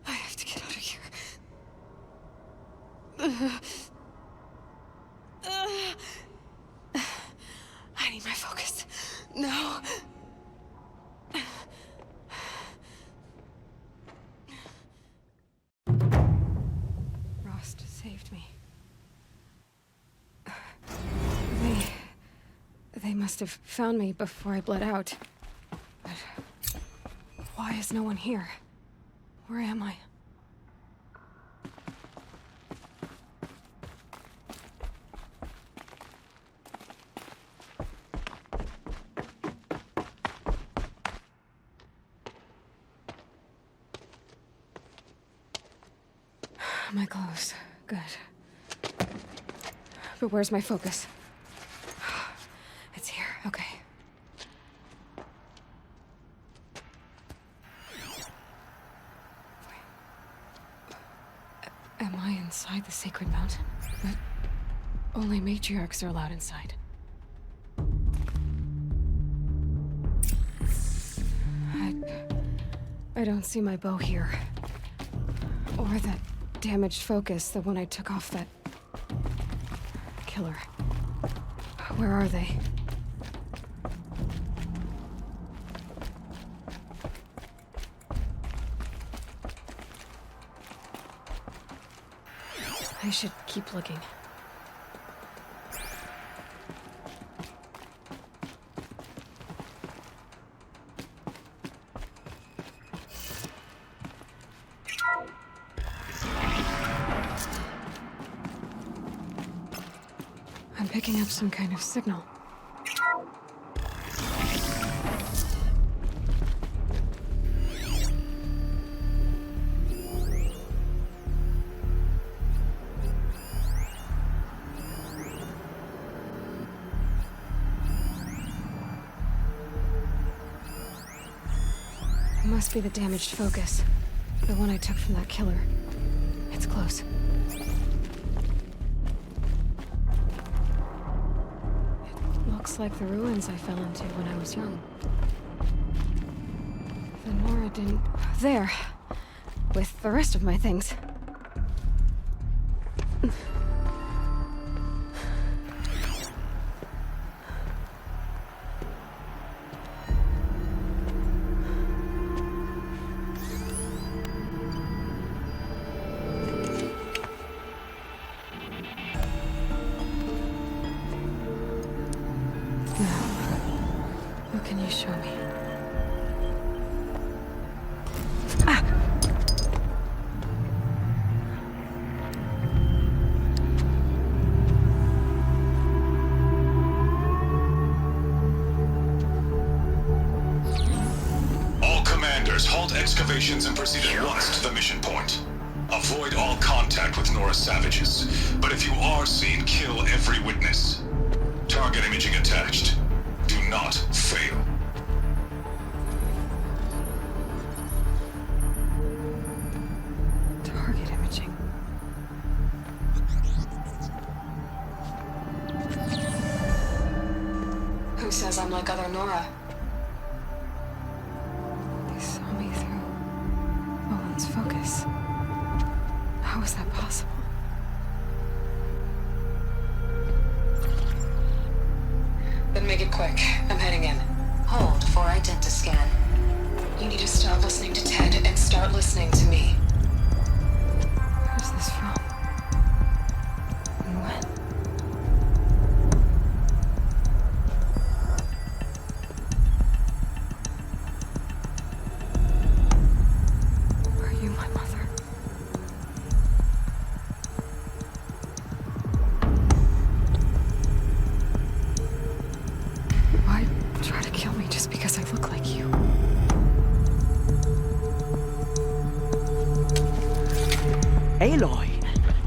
I have to get out of here. I need my focus. No. Rost saved me. They must have found me before I bled out. But why is no one here? Where am I? My clothes. Good. But where's my focus? It's here. Okay. Am I inside the Sacred Mountain? But only matriarchs are allowed inside. I don't see my bow here. Or that damaged focus, the one I took off that killer. Where are they? I should keep looking. I'm picking up some kind of signal. It must be the damaged focus. The one I took from that killer. It's close. It looks like the ruins I fell into when I was young. The Nora didn't... There! With the rest of my things. What can you show me? All commanders, halt excavations and proceed at once to the mission point. Avoid all contact with Nora savages, but if you are seen, kill every witness. Target imaging attached. Do not fail. Target imaging. Who says I'm like other Nora? They saw me through Owen's focus. How is that possible? Then make it quick. I'm heading in. Hold for identiscan. You need to stop listening to Ted and start listening to me. Where's this from? And when? Are you my mother? Why try to kill me just because I look like you? Aloy,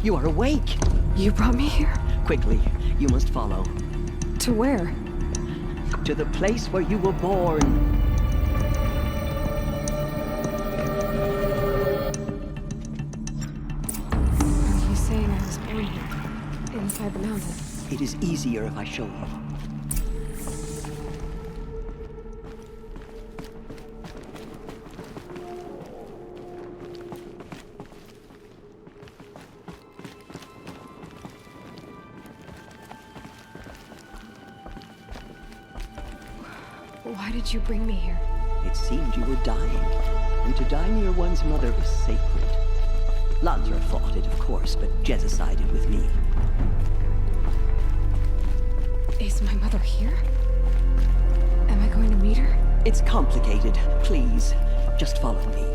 you are awake. You brought me here? Quickly, you must follow. To where? To the place where you were born. Are you saying I was born here? Inside the mountain? It is easier if I show you. Why did you bring me here? It seemed you were dying, and to die near one's mother was sacred. Lansra fought it, of course, but Jezza sided with me. Is my mother here? Am I going to meet her? It's complicated. Please, just follow me.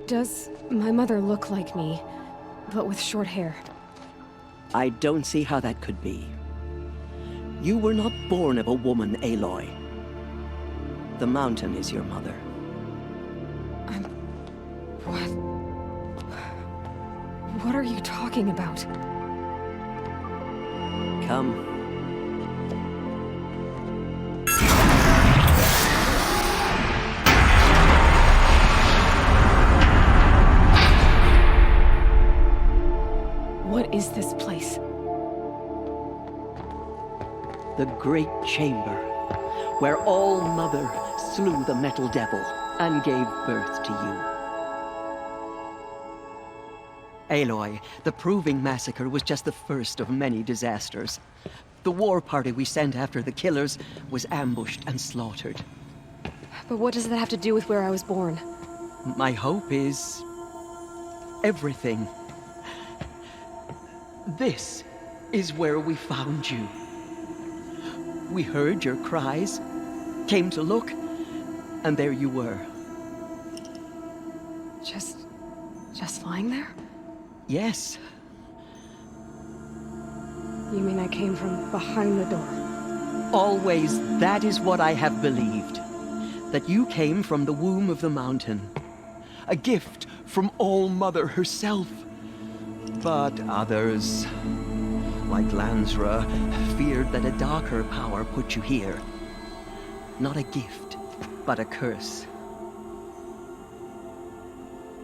Does my mother look like me, but with short hair? I don't see how that could be. You were not born of a woman, Aloy. The mountain is your mother. What? What are you talking about? Come. What is this place? The Great Chamber, where All-Mother slew the Metal Devil and gave birth to you. Aloy, the Proving Massacre was just the first of many disasters. The war party we sent after the killers was ambushed and slaughtered. But what does that have to do with where I was born? My hope is... everything. This is where we found you. We heard your cries, came to look, and there you were. Just lying there? Yes. You mean I came from behind the door? Always that is what I have believed. That you came from the womb of the mountain. A gift from All-Mother herself. But others like Lansra, feared that a darker power put you here. Not a gift, but a curse.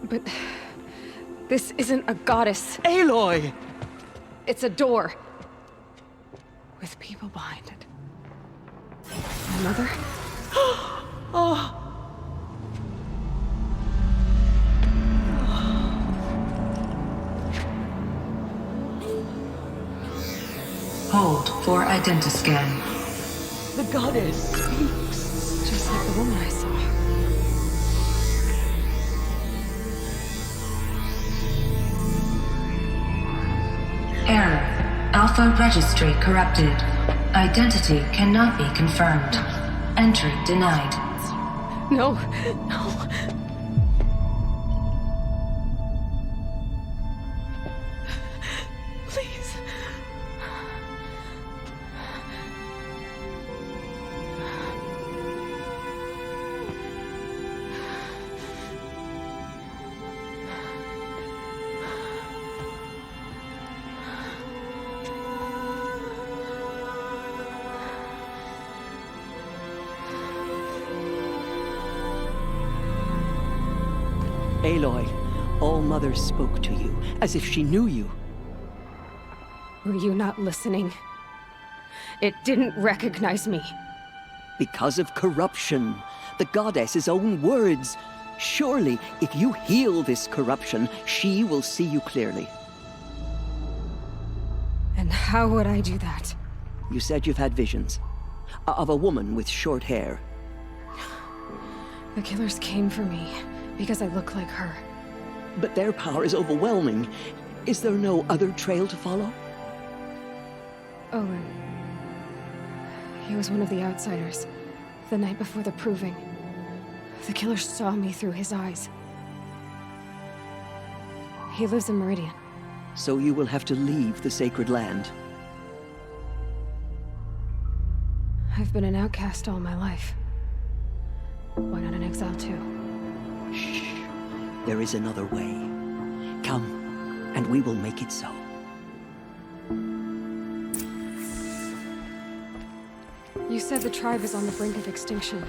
But this isn't a goddess. Aloy! It's a door. With people behind it. My mother? Oh! Hold for identiscan. The goddess speaks. Just like the woman I saw. Error. Alpha registry corrupted. Identity cannot be confirmed. Entry denied. No, no. Please. Aloy, All-Mother spoke to you, as if she knew you. Were you not listening? It didn't recognize me. Because of corruption. The goddess's own words. Surely, if you heal this corruption, she will see you clearly. And how would I do that? You said you've had visions. Of a woman with short hair. The killers came for me because I look like her. But their power is overwhelming. Is there no other trail to follow? Owen. He was one of the outsiders. The night before the proving. The killer saw me through his eyes. He lives in Meridian. So you will have to leave the sacred land. I've been an outcast all my life. Why not an exile too? Shh. There is another way. Come, and we will make it so. You said the tribe is on the brink of extinction.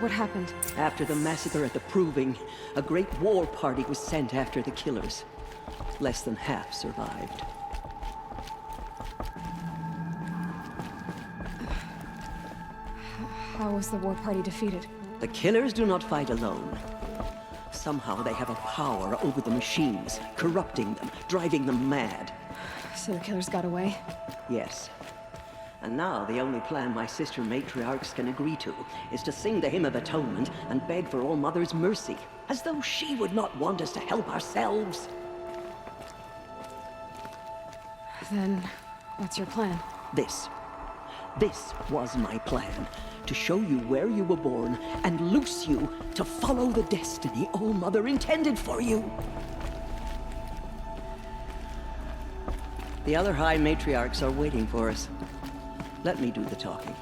What happened? After the massacre at the Proving, a great war party was sent after the killers. Less than half survived. How was the war party defeated? The killers do not fight alone. Somehow they have a power over the machines, corrupting them, driving them mad. So the killers got away? Yes. And now the only plan my sister matriarchs can agree to is to sing the Hymn of Atonement and beg for All-Mother's mercy, as though she would not want us to help ourselves. Then, what's your plan? This was my plan. To show you where you were born and loose you to follow the destiny All-Mother intended for you. The other High Matriarchs are waiting for us. Let me do the talking.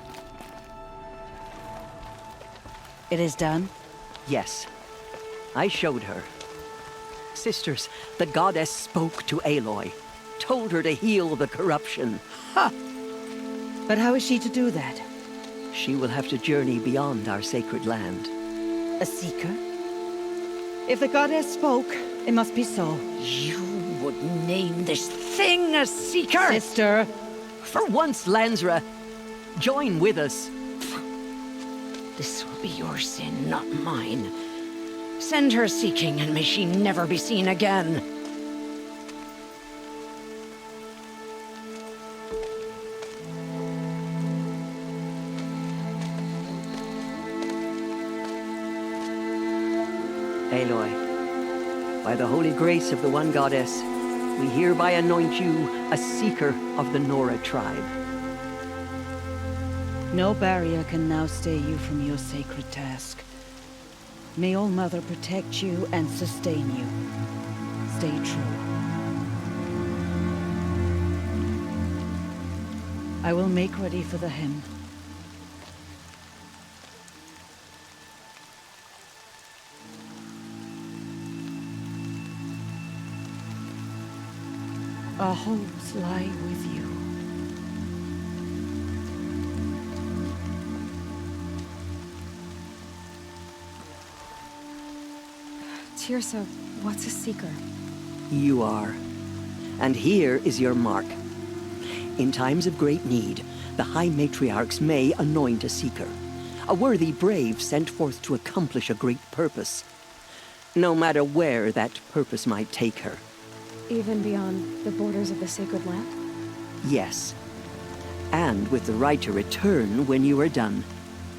It is done? Yes. I showed her. Sisters, the goddess spoke to Aloy. Told her to heal the corruption. Ha! But how is she to do that? She will have to journey beyond our sacred land. A seeker? If the goddess spoke, it must be so. You would name this thing a seeker? Sister! For once, Lansra, join with us. This will be your sin, not mine. Send her seeking, and may she never be seen again. Aloy, by the holy grace of the One Goddess, we hereby anoint you a seeker of the Nora tribe. No barrier can now stay you from your sacred task. May All-Mother protect you and sustain you. Stay true. I will make ready for the hymn. Our hopes lie with you. Teersa, what's a Seeker? You are. And here is your mark. In times of great need, the High Matriarchs may anoint a Seeker. A worthy brave sent forth to accomplish a great purpose. No matter where that purpose might take her. Even beyond the borders of the Sacred Land? Yes. And with the right to return when you are done,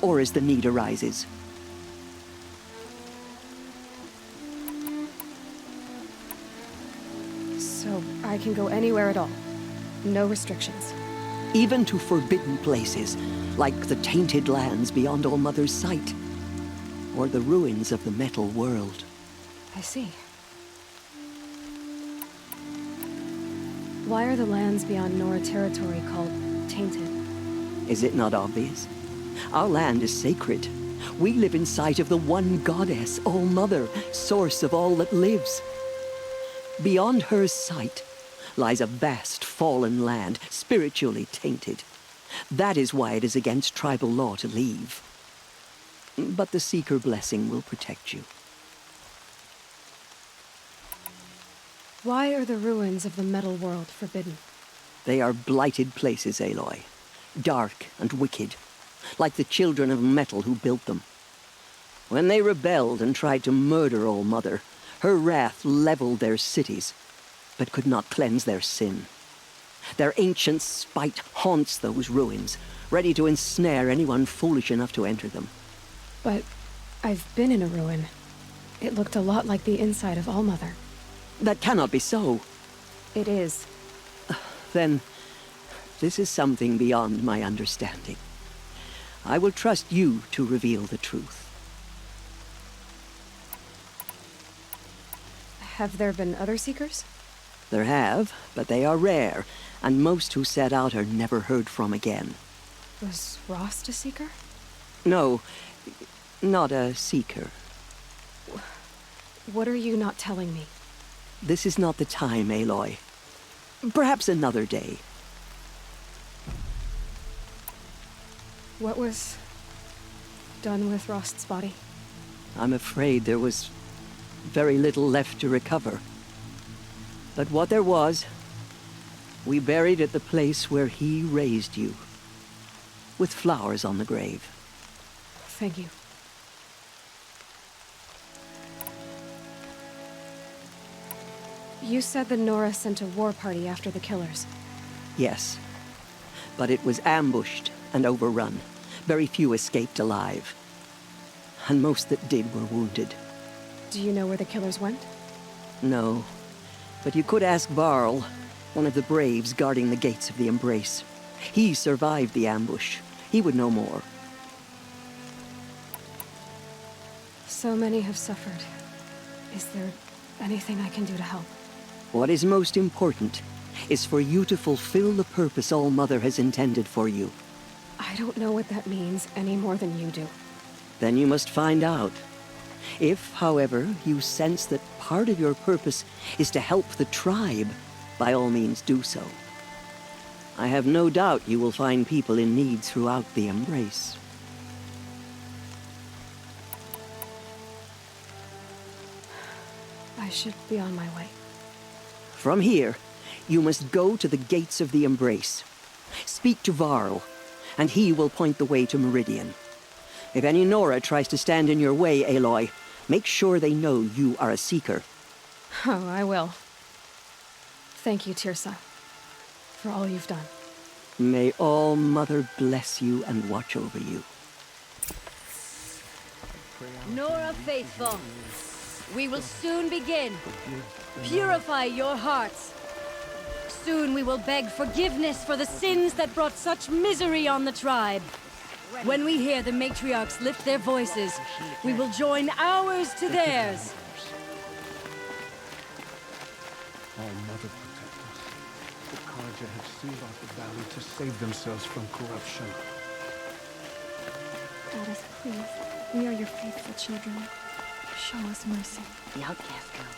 or as the need arises. So I can go anywhere at all? No restrictions? Even to forbidden places, like the tainted lands beyond All-Mother's sight. Or the ruins of the Metal World. I see. Why are the lands beyond Nora territory called tainted? Is it not obvious? Our land is sacred. We live in sight of the one goddess, All-Mother, source of all that lives. Beyond her sight lies a vast fallen land, spiritually tainted. That is why it is against tribal law to leave. But the Seeker blessing will protect you. Why are the ruins of the Metal World forbidden? They are blighted places, Aloy. Dark and wicked, like the children of metal who built them. When they rebelled and tried to murder All-Mother, her wrath leveled their cities, but could not cleanse their sin. Their ancient spite haunts those ruins, ready to ensnare anyone foolish enough to enter them. But I've been in a ruin. It looked a lot like the inside of All-Mother. That cannot be so. It is. Then, this is something beyond my understanding. I will trust you to reveal the truth. Have there been other Seekers? There have, but they are rare, and most who set out are never heard from again. Was Rost a Seeker? No, not a Seeker. What are you not telling me? This is not the time, Aloy. Perhaps another day. What was done with Rost's body? I'm afraid there was very little left to recover. But what there was, we buried at the place where he raised you, with flowers on the grave. Thank you. You said the Nora sent a war party after the killers. Yes, but it was ambushed and overrun. Very few escaped alive. And most that did were wounded. Do you know where the killers went? No, but you could ask Varl, one of the braves guarding the gates of the Embrace. He survived the ambush. He would know more. So many have suffered. Is there anything I can do to help? What is most important is for you to fulfill the purpose All-Mother has intended for you. I don't know what that means any more than you do. Then you must find out. If, however, you sense that part of your purpose is to help the tribe, by all means do so. I have no doubt you will find people in need throughout the Embrace. I should be on my way. From here, you must go to the gates of the Embrace. Speak to Varl, and he will point the way to Meridian. If any Nora tries to stand in your way, Aloy, make sure they know you are a Seeker. Oh, I will. Thank you, Teersa, for all you've done. May All-Mother bless you and watch over you. Nora Faithful, we will soon begin. Purify your hearts. Soon we will beg forgiveness for the sins that brought such misery on the tribe. When we hear the matriarchs lift their voices, we will join ours to theirs. All-Mother protect us. The Carja have sealed off the valley to save themselves from corruption. Goddess, please. We are your faithful children. Show us mercy. The outcast girl.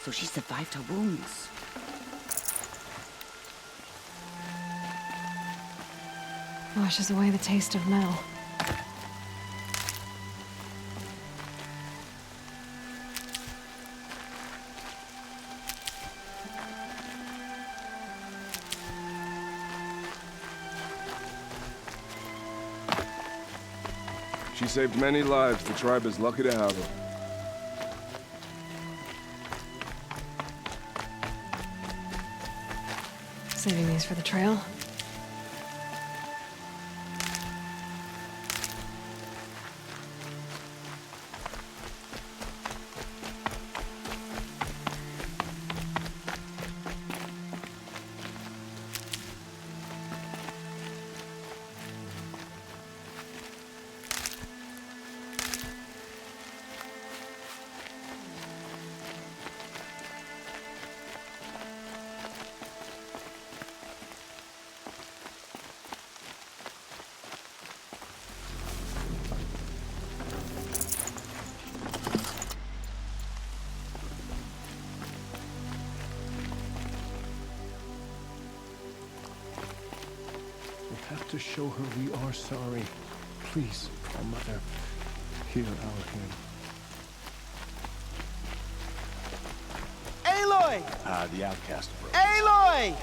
So she survived her wounds. Washes away the taste of metal. She saved many lives. The tribe is lucky to have her. Saving these for the trail. To show her we are sorry. Please, our mother, hear our hymn. Aloy! The outcast broke. Aloy!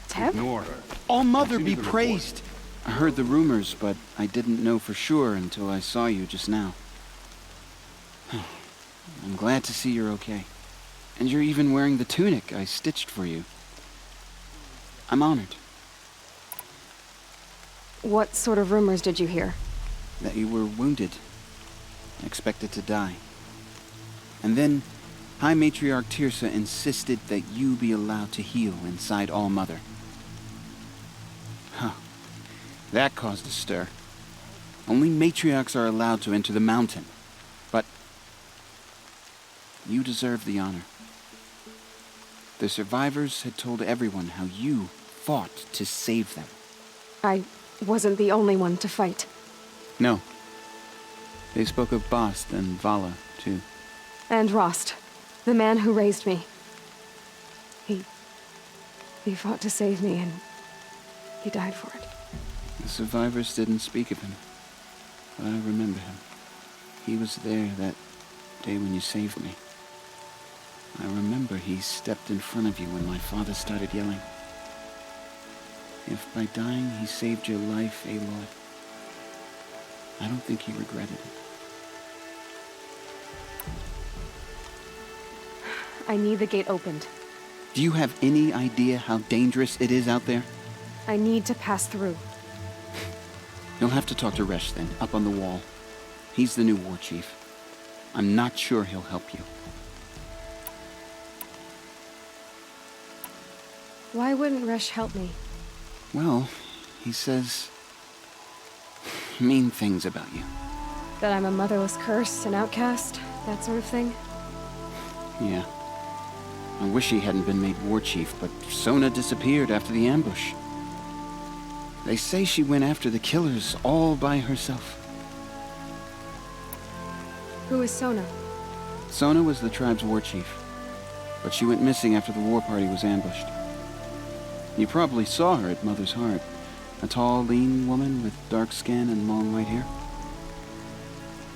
Teb? Ignore her. All Mother be Continue the praised! I heard the rumors, but I didn't know for sure until I saw you just now. I'm glad to see you're okay. And you're even wearing the tunic I stitched for you. I'm honored. What sort of rumors did you hear? That you were wounded. Expected to die. And then, High Matriarch Teersa insisted that you be allowed to heal inside All Mother. Huh. That caused a stir. Only matriarchs are allowed to enter the mountain. But you deserve the honor. The survivors had told everyone how you fought to save them. I wasn't the only one to fight. No. They spoke of Bast and Vala, too. And Rost, the man who raised me. He fought to save me, and he died for it. The survivors didn't speak of him, but I remember him. He was there that day when you saved me. I remember he stepped in front of you when my father started yelling. If by dying he saved your life, Aloy, I don't think he regretted it. I need the gate opened. Do you have any idea how dangerous it is out there? I need to pass through. You'll have to talk to Resh then, up on the wall. He's the new war chief. I'm not sure he'll help you. Why wouldn't Resh help me? Well, he says mean things about you. That I'm a motherless curse, an outcast, that sort of thing? Yeah. I wish he hadn't been made war chief, but Sona disappeared after the ambush. They say she went after the killers all by herself. Who is Sona? Sona was the tribe's war chief, but she went missing after the war party was ambushed. You probably saw her at Mother's Heart. A tall, lean woman with dark skin and long white hair.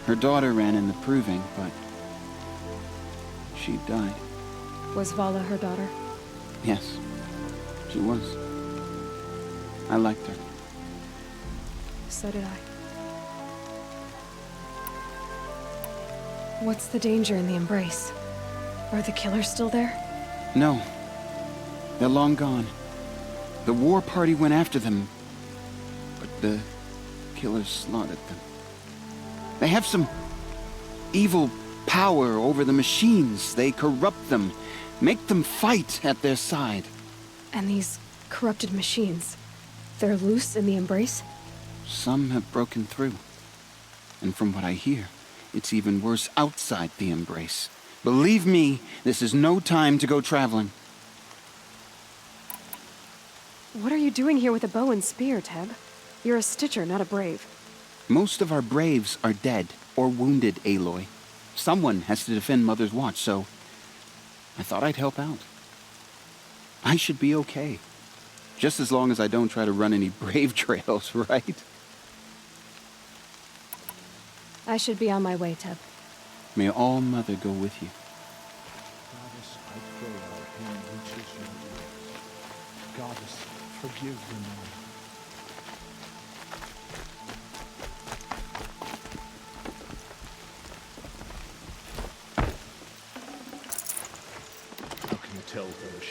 Her daughter ran in the proving, but she died. Was Vala her daughter? Yes, she was. I liked her. So did I. What's the danger in the Embrace? Are the killers still there? No. They're long gone. The war party went after them, but the killers slaughtered them. They have some evil power over the machines. They corrupt them, make them fight at their side. And these corrupted machines, they're loose in the Embrace? Some have broken through. And from what I hear, it's even worse outside the Embrace. Believe me, this is no time to go traveling. What are you doing here with a bow and spear, Teb? You're a Stitcher, not a Brave. Most of our Braves are dead or wounded, Aloy. Someone has to defend Mother's Watch, so I thought I'd help out. I should be okay. Just as long as I don't try to run any Brave trails, right? I should be on my way, Teb. May All Mother go with you. Goddess, I pray our hymn reaches your ears. Goddess, forgive the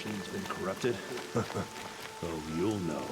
machine's been corrupted? Oh, you'll know.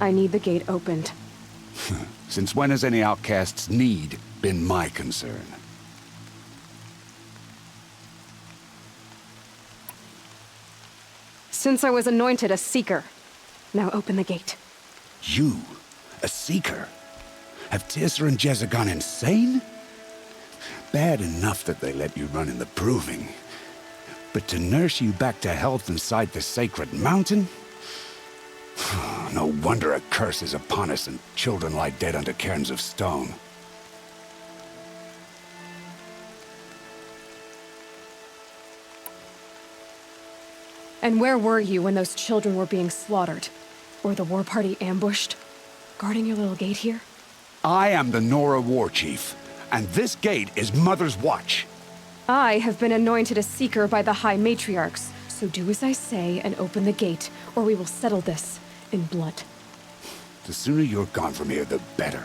I need the gate opened. Since when has any outcast's need been my concern? Since I was anointed a Seeker. Now open the gate. You? A Seeker? Have Teersa and Jezza gone insane? Bad enough that they let you run in the Proving. But to nurse you back to health inside the Sacred Mountain? No wonder a curse is upon us and children lie dead under cairns of stone. And where were you when those children were being slaughtered? Or the war party ambushed? Guarding your little gate here? I am the Nora War Chief, and this gate is Mother's watch. I have been anointed a Seeker by the High Matriarchs, so do as I say and open the gate, or we will settle this in blood. The sooner you're gone from here, the better.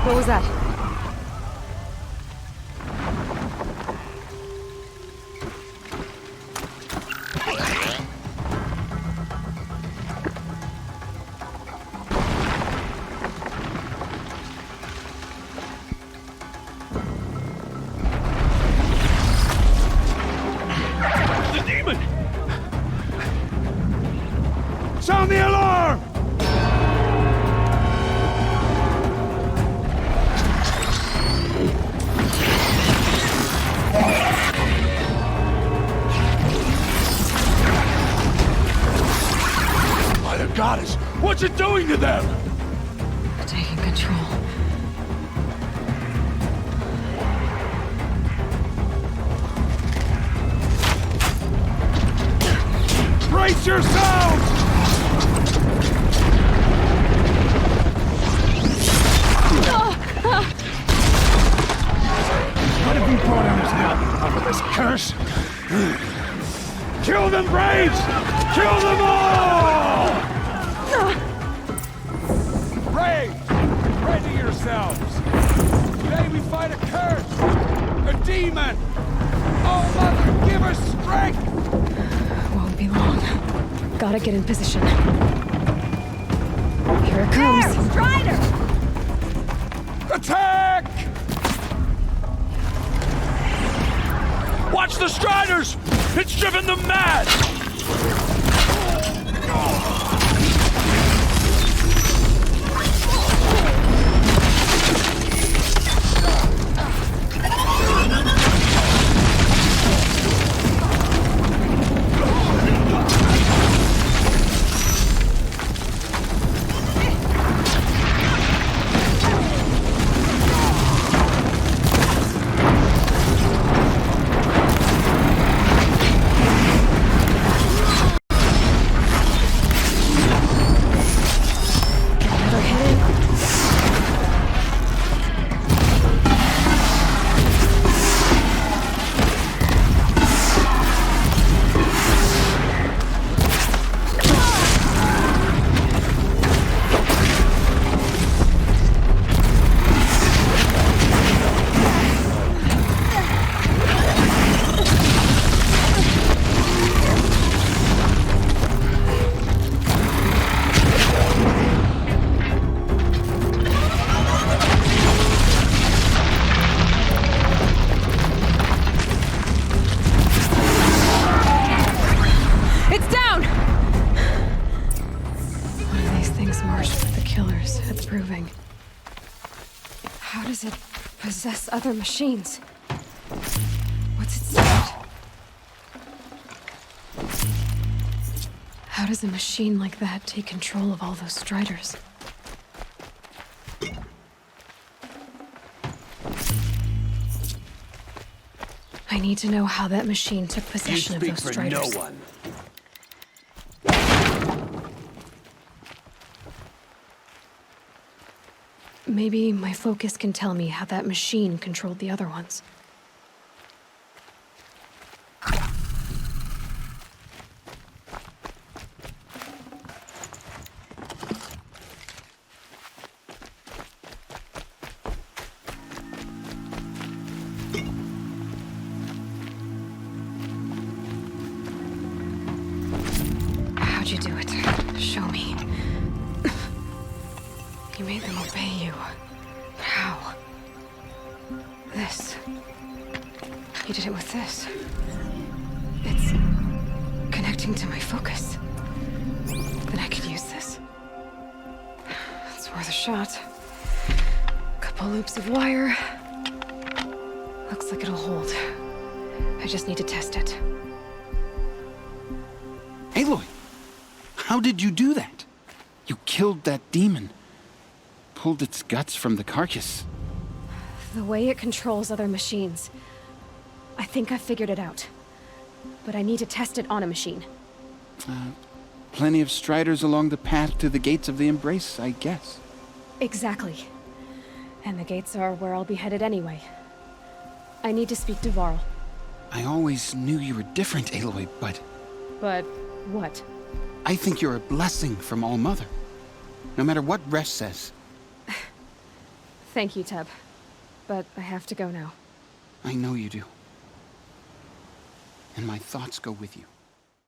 What was that? Sound the alarm! By the goddess, what's it doing to them? Taking control. Brace yourselves! What have you brought on us now, out of this curse? Kill them, Braves! Kill them all! Braves, ready yourselves! Today we fight a curse! A demon! Oh, Mother, give us strength! Won't be long. Gotta get in position. Here it comes. There, Strider! Attack! Watch the Striders! It's driven them mad! Possess other machines. What's its secret? How does a machine like that take control of all those Striders? I need to know how that machine took possession of those Striders. You speak for no one. Maybe my focus can tell me how that machine controlled the other ones. How'd you do it? Show me. You made them obey you. How? This. You did it with this. It's connecting to my focus. Then I could use this. It's worth a shot. Couple loops of wire. Looks like it'll hold. I just need to test it. Aloy! How did you do that? You killed that demon. Pulled its guts from the carcass. The way it controls other machines. I think I figured it out. But I need to test it on a machine. Plenty of Striders along the path to the gates of the Embrace, I guess. Exactly. And the gates are where I'll be headed anyway. I need to speak to Varl. I always knew you were different, Aloy, but... But what? I think you're a blessing from All-Mother. No matter what Resh says. Thank you, Teb. But I have to go now. I know you do. And my thoughts go with you.